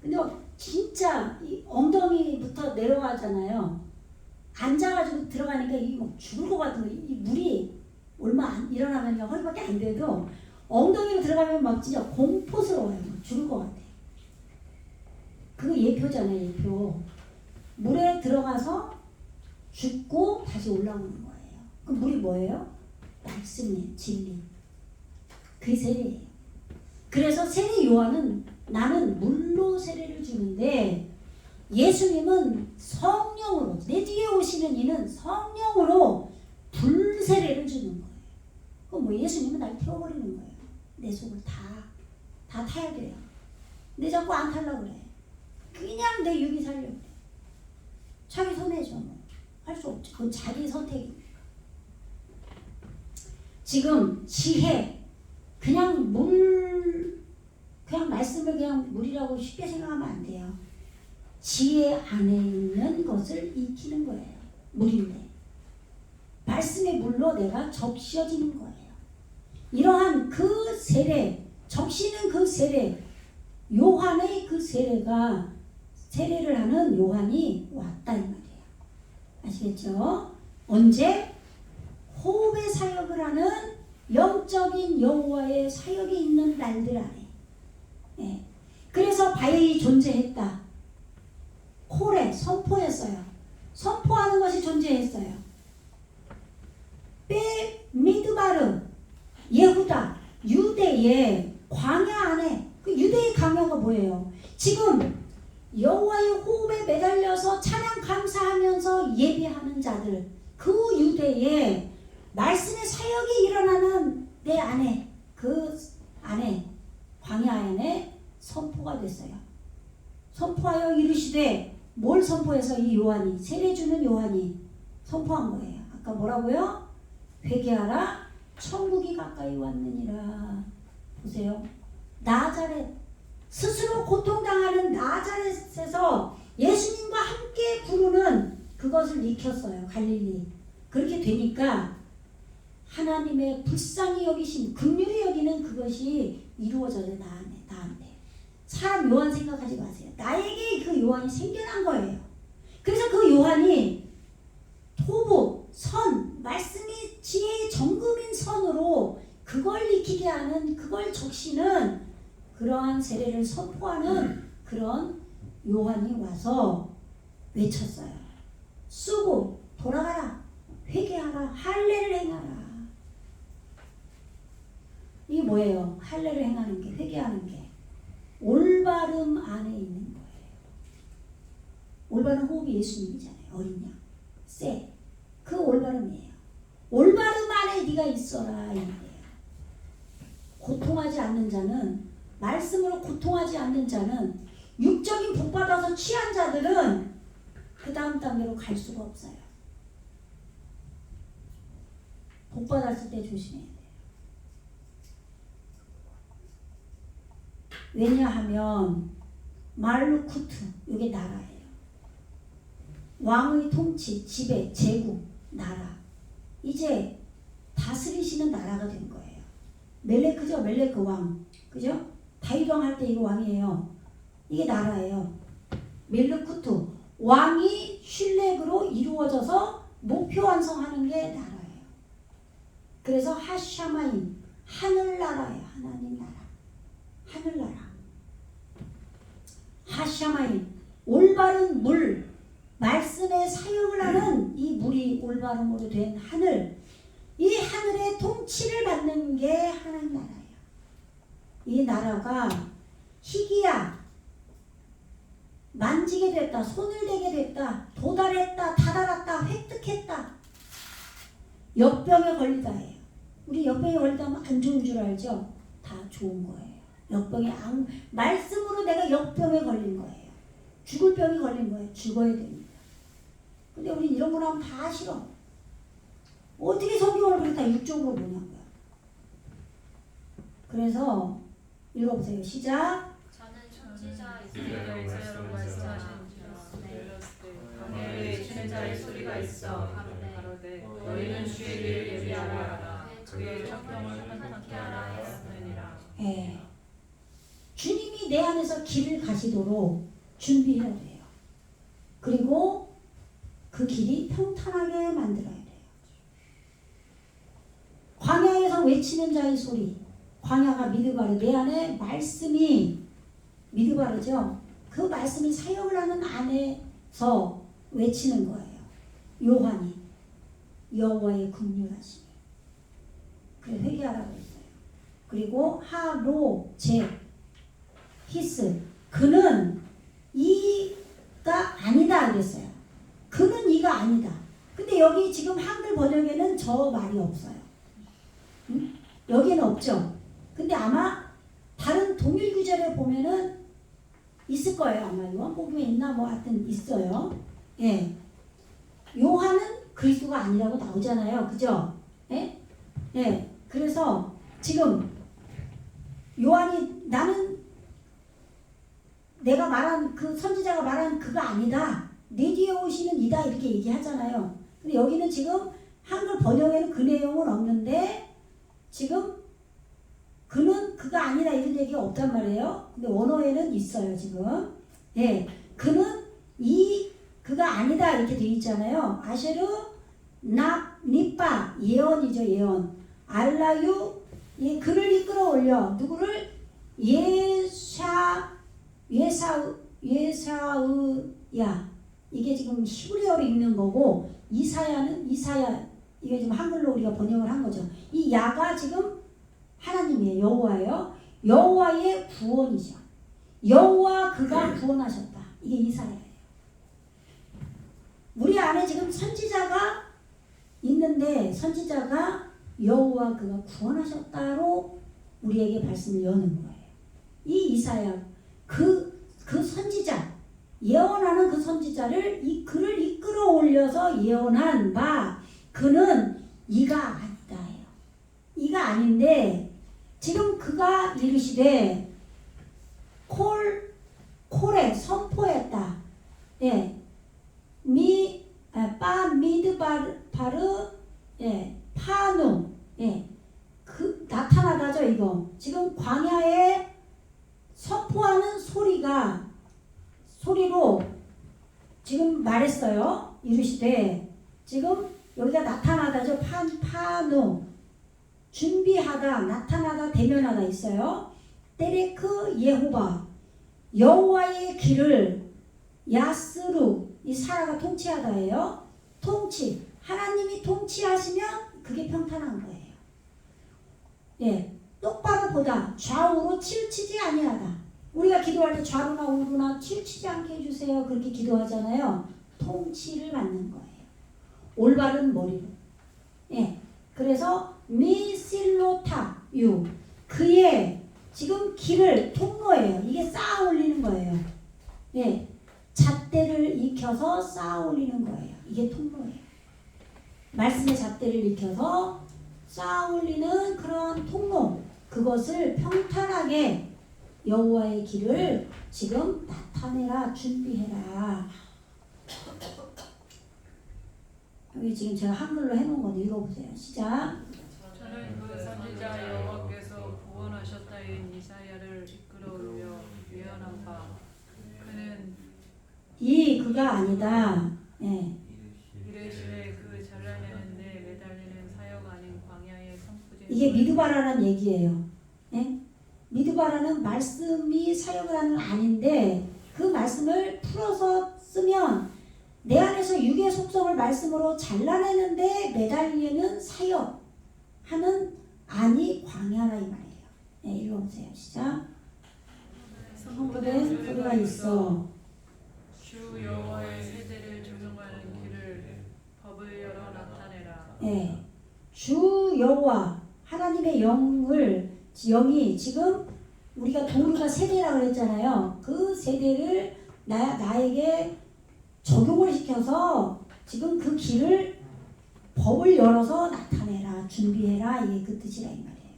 근데 진짜 이 엉덩이부터 내려가잖아요. 앉아가지고 들어가니까 이 막 죽을 것 같은 거. 이 물이 얼마 안 일어나면 허리밖에 안 돼도 엉덩이로 들어가면 막 진짜 공포스러워요. 막 죽을 것 같아. 그거 예표잖아요. 예표. 물에 들어가서 죽고 다시 올라오는 거예요. 그럼 물이 뭐예요? 말씀이에요. 진리. 그게 세례예요. 그래서 세례 요한은 나는 물로 세례를 주는데 예수님은 성령으로, 내 뒤에 오시는 이는 성령으로 불세례를 주는 거예요. 그럼 뭐 예수님은 날 태워버리는 거예요. 내 속을 다 타야 돼요. 근데 자꾸 안 타려고 그래. 그냥 내 육이 살려고 그래. 자기 손해죠. 뭐. 할 수 없죠. 그건 자기 선택입니다. 지금 지혜, 그냥 그냥 말씀을 그냥 물이라고 쉽게 생각하면 안 돼요. 지혜 안에 있는 것을 익히는 거예요. 물인데. 말씀의 물로 내가 적셔지는 거예요. 이러한 그 세례, 적시는 그 세례, 요한의 그 세례가, 세례를 하는 요한이 왔다 이 말이에요. 아시겠죠? 언제? 호흡의 사역을 하는 영적인 여호와의 사역이 있는 날들 안에. 예. 그래서 바울이 존재했다. 콜에 선포했어요. 선포하는 것이 존재했어요. 미드바르 예후다 유대의 광야 안에, 그 유대의 광야가 뭐예요? 지금 여호와의 호흡에 매달려서 찬양 감사하면서 예배하는 자들, 그 유대에 말씀의 사역이 일어나는 내 안에, 그 안에 광야 안에 선포가 됐어요. 선포하여 이르시되, 뭘 선포해서 이 요한이, 세례 주는 요한이 선포한 거예요. 아까 뭐라고요? 회개하라, 천국이 가까이 왔느니라. 보세요. 나자렛, 스스로 고통당하는 나자렛에서 예수님과 함께 부르는 그것을 익혔어요. 갈릴리. 그렇게 되니까 하나님의 불쌍히 여기신, 긍휼히 여기는 그것이 이루어져요. 나한테. 사람 요한 생각하지 마세요. 나에게 그 요한이 생겨난 거예요. 그래서 그 요한이 토부, 선, 말씀이 지혜의 정금인 선으로 그걸 익히게 하는, 그걸 적시는 그러한 세례를 선포하는 그런 요한이 와서 외쳤어요. 쓰고 돌아가라, 회개하라, 할례를 행하라. 이게 뭐예요? 할례를 행하는 게, 회개하는 게 올바름 안에 있는 거예요. 올바른 호흡이 예수님이잖아요. 어린 양, 새, 그 올바름이에요. 올바름 안에 네가 있어라 이 말이에요. 고통하지 않는 자는, 말씀으로 고통하지 않는 자는, 육적인 복 받아서 취한 자들은 그 다음 단계로 갈 수가 없어요. 복 받았을 때 조심해야 돼요. 왜냐하면 말루쿠트, 이게 나라예요. 왕의 통치, 지배, 제국, 나라. 이제 다스리시는 나라가 된 거예요. 멜레크죠. 멜레크 왕. 그죠? 다윗 왕 할 때 이거 왕이에요. 이게 나라예요. 멜르쿠투 왕이 슐렉으로 이루어져서 목표 완성하는 게 나라예요. 그래서 하샤마임 하늘나라예요. 하나님 나라. 하늘나라. 하샤마임 올바른 물 말씀에 사용을 하는 이 물이 올바름으로 된 하늘 이 하늘의 통치를 받는 게 하나님 나라예요. 이 나라가 희귀야 만지게 됐다 손을 대게 됐다 도달했다 다다랐다 획득했다 역병에 걸리다예요. 우리 역병에 걸리다면 안 좋은 줄 알죠? 다 좋은 거예요. 역병에 말씀으로 내가 역병에 걸린 거예요. 죽을 병이 걸린 거예요. 죽어야 됩니다. 근데 우린 이런 거 나오면 다 싫어. 어떻게 성경을 그렇게 다 육적으로 보냐고요. 그래서 읽어보세요. 시작. 저는 천지자 이스라엘 이스라엘로 말씀하신지라 강야에 치는 자의 소리가 있어 가로되 너희는 주의 길을 예비하라 그의 천평을 하찮게 하라 하였느니라. 예. 주님이 내 안에서 길을 가시도록 준비해야 돼요. 그리고 그 길이 평탄하게 만들어야 돼요. 광야에서 외치는 자의 소리 광야가 미드바르 내 안에 말씀이 미드바르죠. 그 말씀이 사역을 하는 안에서 외치는 거예요. 요한이 여호와의 긍휼하심이 그래 회개하라고 했어요. 그리고 하로 제 히스 그는 이가 아니다 그랬어요. 그는 이가 아니다. 근데 여기 지금 한글 번역에는 저 말이 없어요. 응? 여기는 없죠. 근데 아마 다른 동일 구절에 보면은 있을 거예요. 아마 요한복음에 있나 뭐 하여튼 있어요. 예. 요한은 그리스도가 아니라고 나오잖아요. 그죠? 예? 예. 그래서 지금 요한이 나는 내가 말한 그 선지자가 말한 그가 아니다. 내 뒤에 오시는 이다 이렇게 얘기하잖아요. 근데 여기는 지금 한글 번역에는 그 내용은 없는데 지금 그는 그가 아니다 이런 얘기가 없단 말이에요. 근데 원어에는 있어요 지금. 예, 그는 그가 아니다 이렇게 돼 있잖아요. 아쉐르 나 니빠 예언이죠 예언. 알라유 예, 그를 이끌어 올려 누구를 예사의야 이게 지금 히브리어로 읽는 거고 이사야는 이사야 이게 지금 한글로 우리가 번역을 한 거죠. 이 야가 지금 하나님이에요. 여호와예요. 여호와의 구원이죠. 여호와 그가 구원하셨다. 이게 이사야예요. 우리 안에 지금 선지자가 있는데 선지자가 여호와 그가 구원하셨다로 우리에게 말씀을 여는 거예요. 이 이사야 그 선지자 예언하는 그 선지자를 그를 이끌어 올려서 예언한 바 그는 이가 아니다 해요. 이가 아닌데 지금 그가 이르시되 콜에 선포했다. 예. 미드바르 예. 파누 예. 그 나타나다죠 이거. 지금 광야에 선포하는 소리로 지금 말했어요. 이르시되 지금 여기가 나타나다죠. 파누 준비하다 나타나다 대면하다 있어요. 때레크 예호바 여호와의 길을 야스루 이 사라가 통치하다예요. 통치 하나님이 통치하시면 그게 평탄한 거예요. 예, 똑바로 보다 좌우로 치우치지 아니하다. 우리가 기도할 때 좌로나 우로나 치우치지 않게 해주세요. 그렇게 기도하잖아요. 통치를 받는 거예요. 올바른 머리로. 예, 그래서 미실로타 유 그의 지금 길을 통로예요. 이게 쌓아 올리는 거예요. 예, 잣대를 익혀서 쌓아 올리는 거예요. 이게 통로예요. 말씀의 잣대를 익혀서 쌓아 올리는 그런 통로 그것을 평탄하게 여호와의 길을 지금 나타내라 준비해라. 여기 지금 제가 한글로 해놓은 거 읽어보세요. 시작. 저는 그 선지자 여호와께서 구원하셨다인 이사야 예언한 바 그는 그가 아니다. 예. 이르시되 그 잘라내는 데 매달리는 사역 아닌 광야의 성부진 이게 미드바라라는 얘기예요. 예? 미드바라는 말씀이 사역을 하는 아닌데 그 말씀을 풀어서 쓰면 내 안에서 육의 속성을 말씀으로 잘라내는데 매달리는 사역하는 아니 광야라 이 말이에요. 예, 읽어보세요. 시작. 성부된 소리가 있어. 주 여호와의 세대를 조종하는 길을 법을 열어 나타내라. 예. 주 여호와 하나님의 영이 지금 우리가 도리가 세대라고 그랬잖아요. 그 세대를 나에게 적용을 시켜서 지금 그 길을 법을 열어서 나타내라, 준비해라. 이게 그 뜻이라 이 말이에요.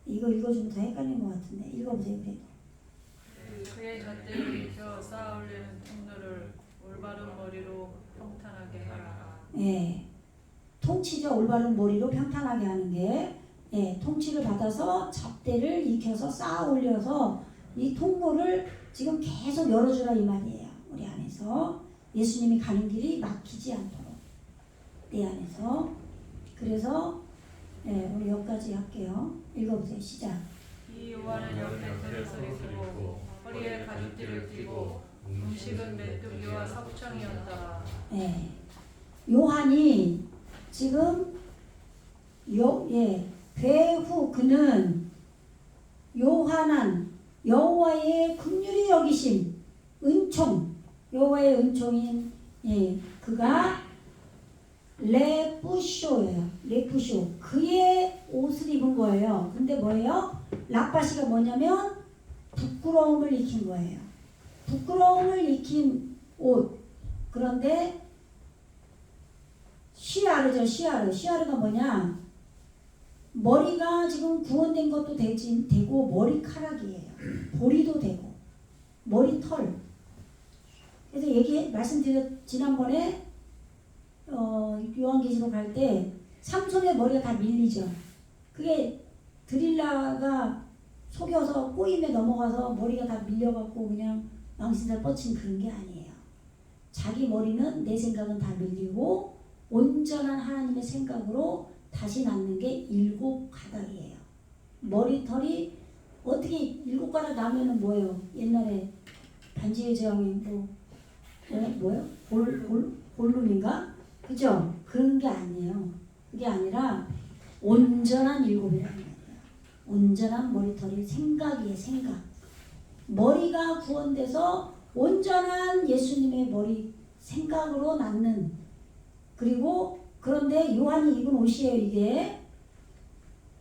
이거 읽어주면 더 헷갈린 것 같은데 읽어보세요. 그래도. 그의 잣대를 익혀 쌓아올리는 통로를 올바른 머리로 평탄하게 하라. 예. 통치죠. 올바른 머리로 평탄하게 하는 게 통치를 받아서 잣대를 익혀서 쌓아 올려서 이 통로를 지금 계속 열어주라 이 말이에요. 우리 안에서 예수님이 가는 길이 막히지 않도록 내 안에서. 그래서 우리 여기까지 할게요. 읽어보세요. 시작. 이 요한은 옆에 그릇을 입고 허리에 가죽띠를 띠고 음식은 메뚜기와 석청이었다. 요한이 지금 배후 그는 요한한 여호와의 긍휼히 여기심 은총 여호와의 은총인 그가 레푸쇼예요. 레푸쇼 그의 옷을 입은 거예요. 근데 뭐예요? 라빠시가 뭐냐면 부끄러움을 익힌 거예요. 부끄러움을 익힌 옷. 그런데 시아르죠. 시아르가 뭐냐? 머리가 지금 구원된 것도 되고 머리카락이에요. 보리도 되고 머리털. 그래서 말씀드렸 지난번에 요한계시록 할 때 삼손의 머리가 다 밀리죠. 그게 드릴라가 속여서 꼬임에 넘어가서 머리가 다 밀려갖고 그냥 망신살 뻗친 그런 게 아니에요. 자기 머리는 내 생각은 다 밀리고 온전한 하나님의 생각으로 다시 낳는 게 7가닥이에요. 머리털이 어떻게 7가닥 나면은 뭐예요? 옛날에 반지의 제왕이 뭐예요? 볼룸인가? 그죠? 그런 게 아니에요. 그게 아니라 온전한 7이라는 말이에요. 온전한 머리털이 생각이에요. 생각. 머리가 구원돼서 온전한 예수님의 머리 생각으로 낳는. 그리고 그런데 요한이 입은 옷이에요. 이게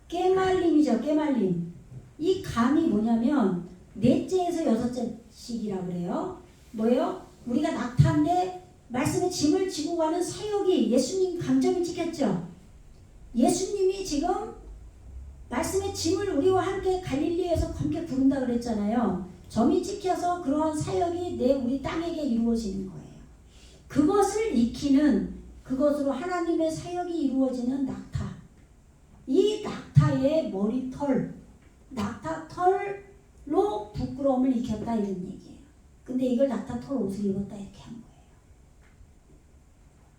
깨말림이죠. 깨말림. 이 감이 뭐냐면 넷째에서 6째씩이라고 그래요. 뭐예요? 우리가 낙타인데 말씀의 짐을 지고 가는 사역이 예수님 감점이 찍혔죠. 예수님이 지금 말씀의 짐을 우리와 함께 갈릴리에서 함께 부른다 그랬잖아요. 점이 찍혀서 그러한 사역이 우리 땅에게 이루어지는 거예요. 그것을 익히는 그것으로 하나님의 사역이 이루어지는 낙타. 이 낙타의 머리털, 낙타털로 부끄러움을 익혔다 이런 얘기예요. 근데 이걸 낙타털 옷을 입었다 이렇게 한 거예요.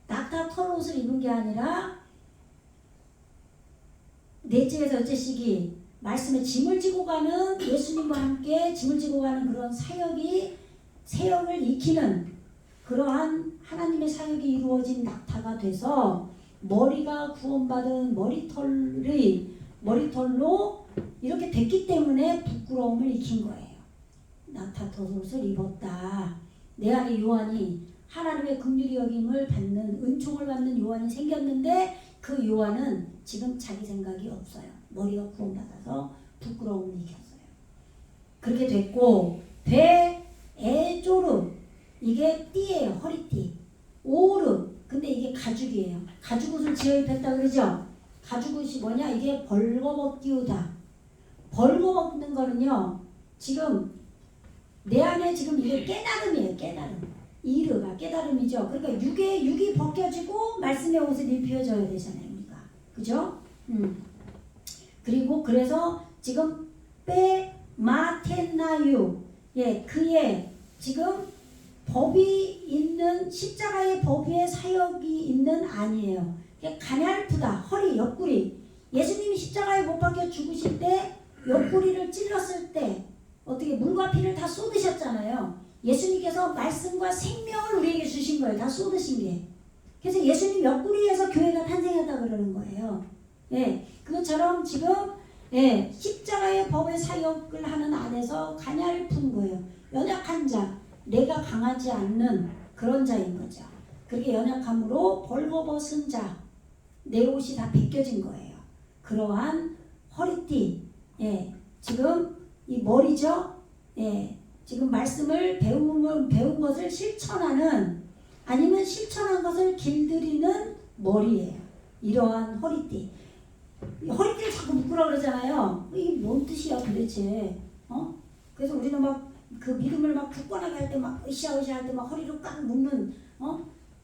낙타털 옷을 입은 게 아니라 넷째에서 어째시기 말씀에 짐을 지고 가는 예수님과 함께 짐을 지고 가는 그런 사역을 익히는 그러한 하나님의 사역이 이루어진 낙타가 돼서 머리가 구원받은 머리털로 이렇게 됐기 때문에 부끄러움을 익힌 거예요. 낙타털 옷을 입었다. 내 안에 요한이 하나님의 긍휼히 여김을 받는 은총을 받는 요한이 생겼는데 그 요한은 지금 자기 생각이 없어요. 머리가 구원받아서 부끄러움을 익혔어요. 그렇게 됐고 에조르 이게 띠예요. 허리띠. 오르 근데 이게 가죽이에요. 가죽옷을 지어 입혔다 그러죠. 가죽옷이 뭐냐? 이게 벌거벗기우다. 벌거벗는 거는요. 지금 내 안에 지금 이게 깨달음이에요. 깨달음. 이르가 깨달음이죠. 그러니까 육이 벗겨지고 말씀의 옷을 입혀줘야 되잖아요. 우리가. 그죠? 그리고 그래서 지금 마테나유 그의 지금 법이 있는 십자가의 법의 사역이 있는 안이에요. 가냘프다. 허리, 옆구리. 예수님이 십자가에 못 박혀 죽으실 때 옆구리를 찔렀을 때 어떻게 물과 피를 다 쏟으셨잖아요. 예수님께서 말씀과 생명을 우리에게 주신 거예요. 다 쏟으신 게. 그래서 예수님 옆구리에서 교회가 탄생했다 그러는 거예요. 그것처럼 지금 십자가의 법의 사역을 하는 안에서 가냘픈 거예요. 연약한 자, 내가 강하지 않는 그런 자인 거죠. 그게 연약함으로 벌거벗은 자, 내 옷이 다 벗겨진 거예요. 그러한 허리띠, 지금 이 머리죠. 지금 말씀을 배운 것을 실천하는 아니면 실천한 것을 길들이는 머리예요. 이러한 허리띠. 허리띠를 자꾸 묶으라고 그러잖아요. 이게 뭔 뜻이야 도대체? 그래서 우리는 막 그 믿음을 막 굳건하게 할 때 막 으쌰으쌰 할 때 막 허리를 꽉 묶는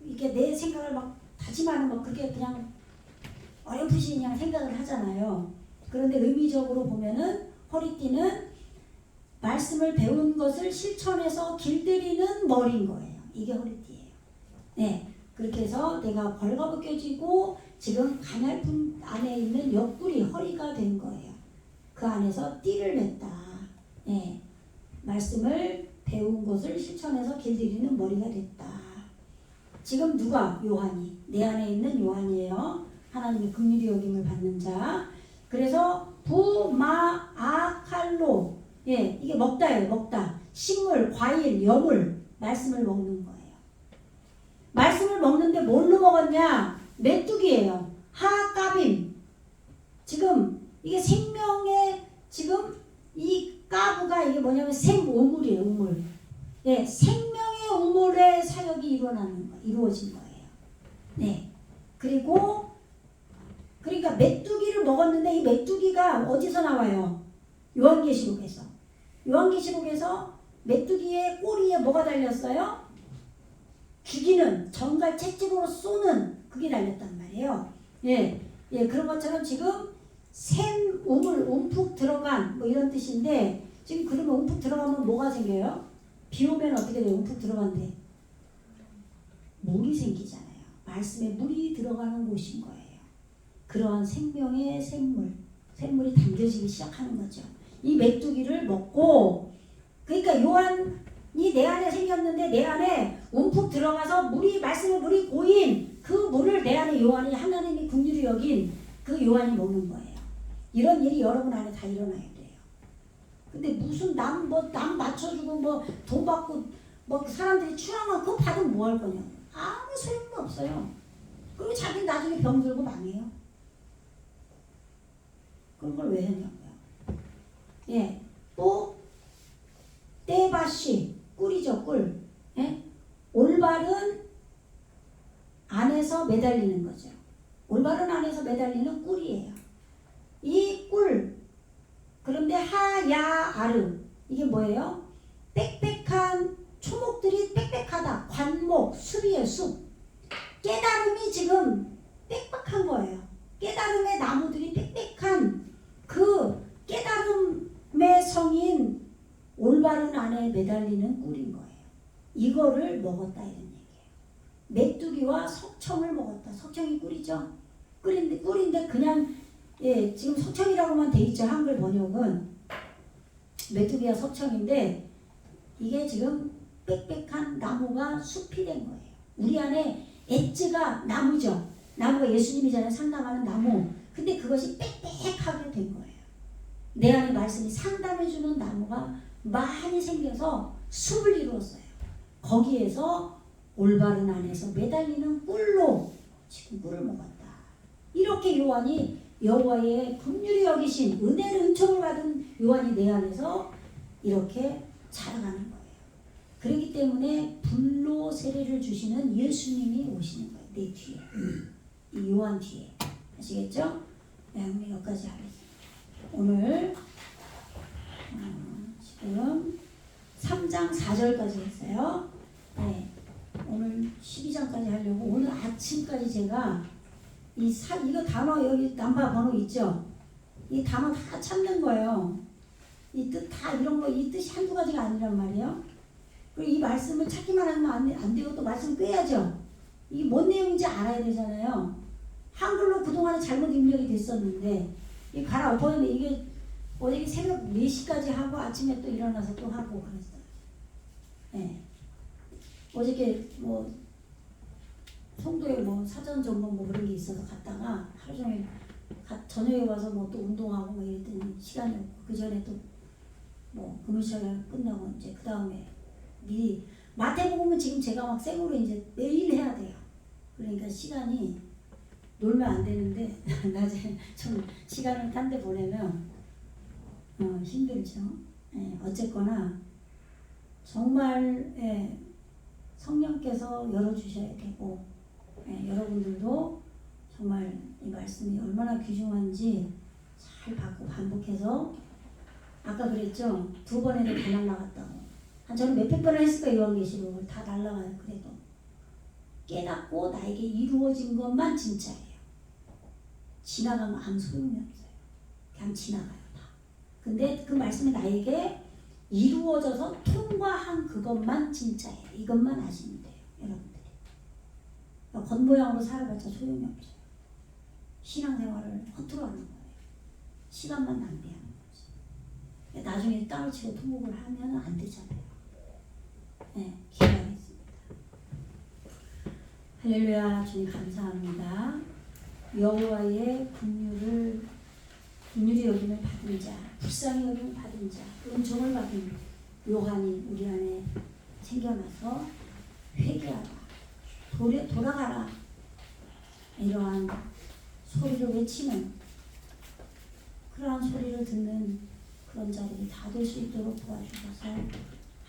이게 내 생각을 막 다짐하는 막 그게 그냥 어렴풋이 그냥 생각을 하잖아요. 그런데 의미적으로 보면은 허리띠는 말씀을 배운 것을 실천해서 길들이는 머리인 거예요. 이게 허리띠예요. 그렇게 해서 내가 벌거벗겨지고 지금 가냘픈 안에 있는 옆구리 허리가 된 거예요. 그 안에서 띠를 맸다. 말씀을 배운 것을 실천해서 길들이는 머리가 됐다. 지금 누가? 요한이. 내 안에 있는 요한이에요. 하나님의 긍휼히 여김을 받는 자. 그래서 부마아칼로 이게 먹다예요. 먹다. 식물, 과일, 여물 말씀을 먹는 거예요. 말씀을 먹는데 뭘로 먹었냐? 메뚜기예요. 하까빔. 지금 이게 생명의 지금 이 까부가 이게 뭐냐면 생우물이에요. 우물. 생명의 우물의 사역이 이루어진 거예요. 그리고 그러니까 메뚜기를 먹었는데 이 메뚜기가 어디서 나와요? 요한계시록에서. 요한계시록에서 메뚜기의 꼬리에 뭐가 달렸어요? 죽이는 정갈 채찍으로 쏘는 그게 달렸단 말이에요. 그런 것처럼 지금 샘 우물 움푹 들어간 뭐 이런 뜻인데 지금 그러면 움푹 들어가면 뭐가 생겨요? 비 오면 어떻게 돼요? 움푹 들어간대. 물이 생기잖아요. 말씀에 물이 들어가는 곳인 거예요. 그러한 생명의 샘물이 담겨지기 시작하는 거죠. 이 메뚜기를 먹고 그러니까 요한이 내 안에 생겼는데 내 안에 움푹 들어가서 말씀의 물이 고인 그 물을 내 안에 요한이 하나님이 긍휼히 여긴 그 요한이 먹는 거예요. 이런 일이 여러분 안에 다 일어나야 돼요. 근데 무슨 남 맞춰주고 돈 받고 사람들이 출항하고 그거 받으면 뭐 할 거냐? 아무 소용도 없어요. 그리고 자기 나중에 병들고 망해요. 그런 걸 왜 하냐고요. 또 떼바시 꿀이죠. 꿀. 올바른 안에서 매달리는 거죠. 올바른 안에서 매달리는 꿀이에요. 이 꿀. 그런데 하야아르 이게 뭐예요? 빽빽한 초목들이 빽빽하다. 관목, 숲이에요. 숲. 깨달음이 지금 빽빽한 거예요. 깨달음의 나무들이 빽빽한 그 깨달음의 성인 올바른 안에 매달리는 꿀인 거예요. 이거를 먹었다 이런 얘기예요. 메뚜기와 석청을 먹었다. 석청이 꿀이죠. 꿀인데 그냥 지금 석청이라고만 돼 있죠. 한글 번역은 메뚜기와 석청인데 이게 지금 빽빽한 나무가 숲이 된 거예요. 우리 안에 엣지가 나무죠. 나무가 예수님이잖아요. 상담하는 나무. 근데 그것이 빽빽하게 된 거예요. 내 안에 말씀이 상담해주는 나무가 많이 생겨서 숲을 이루었어요. 거기에서 올바른 안에서 매달리는 꿀로 지금 꿀을 먹었다. 이렇게 요한이 여호와의 긍휼히 여기신 은혜를 은총을 받은 요한이 내 안에서 이렇게 자라가는 거예요. 그렇기 때문에 불로 세례를 주시는 예수님이 오시는 거예요. 내 뒤에. 이 요한 뒤에. 아시겠죠? 우리 여기까지 하겠습니다. 오늘 지금 3장 4절까지 했어요. 오늘 12장까지 하려고 오늘 아침까지 제가 이거 단어 여기 남바 번호 있죠? 이 단어 다 찾는 거예요. 이 뜻 다 이런 거 이 뜻이 한두 가지가 아니란 말이에요. 그리고 이 말씀을 찾기만 하면 안 되고 또 말씀 꿰야죠. 이게 뭔 내용인지 알아야 되잖아요. 한글로 그동안에 잘못 입력이 됐었는데 이 갈아엎어야 돼. 이게 어제 새벽 4시까지 하고 아침에 또 일어나서 또 하고 그랬어요. 네. 어저께 뭐 송도에 뭐 사전 점검 뭐 그런 게 있어서 갔다가 하루 종일 저녁에 와서 뭐 또 운동하고 뭐 이랬더니 시간이 없고 그 전에 또 뭐 금요시간 끝나고 이제 그 다음에 미리 마태복음은 지금 제가 막 생으로 이제 매일 해야 돼요. 그러니까 시간이 놀면 안 되는데 낮에 좀 시간을 딴 데 보내면 힘들죠. 예, 어쨌거나 정말 성령께서 열어주셔야 되고 여러분들도 정말 이 말씀이 얼마나 귀중한지 잘 받고 반복해서 아까 그랬죠. 2번에도 다 날라갔다고. 저는 몇백 번을 했을까 요한계시록을 다 날라가요. 그래도 깨닫고 나에게 이루어진 것만 진짜예요. 지나가면 아무 소용이 없어요. 그냥 지나가요 다. 근데 그 말씀이 나에게 이루어져서 통과한 그것만 진짜예요. 이것만 아시면 돼요. 여러분들이. 그러니까 겉모양으로 살아봤자 소용이 없어요. 신앙생활을 허투루 하는 거예요. 시간만 낭비하는 거지. 나중에 땅을 치고 통곡을 하면 안 되잖아요. 네, 기도하겠습니다. 할렐루야. 주님 감사합니다. 여호와의 긍휼히 여김을 받은 자, 불쌍히 여김을 받은 자, 은총을 받은 요한이 우리 안에 생겨나서 회개하라, 돌아가라, 이러한 소리를 외치는 그러한 소리를 듣는 그런 자들이 다 될 수 있도록 도와주셔서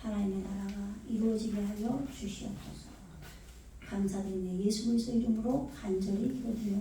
하나님의 나라가 이루어지게 하여 주시옵소서. 감사드리며 예수 그리스도 이름으로 간절히 기도드려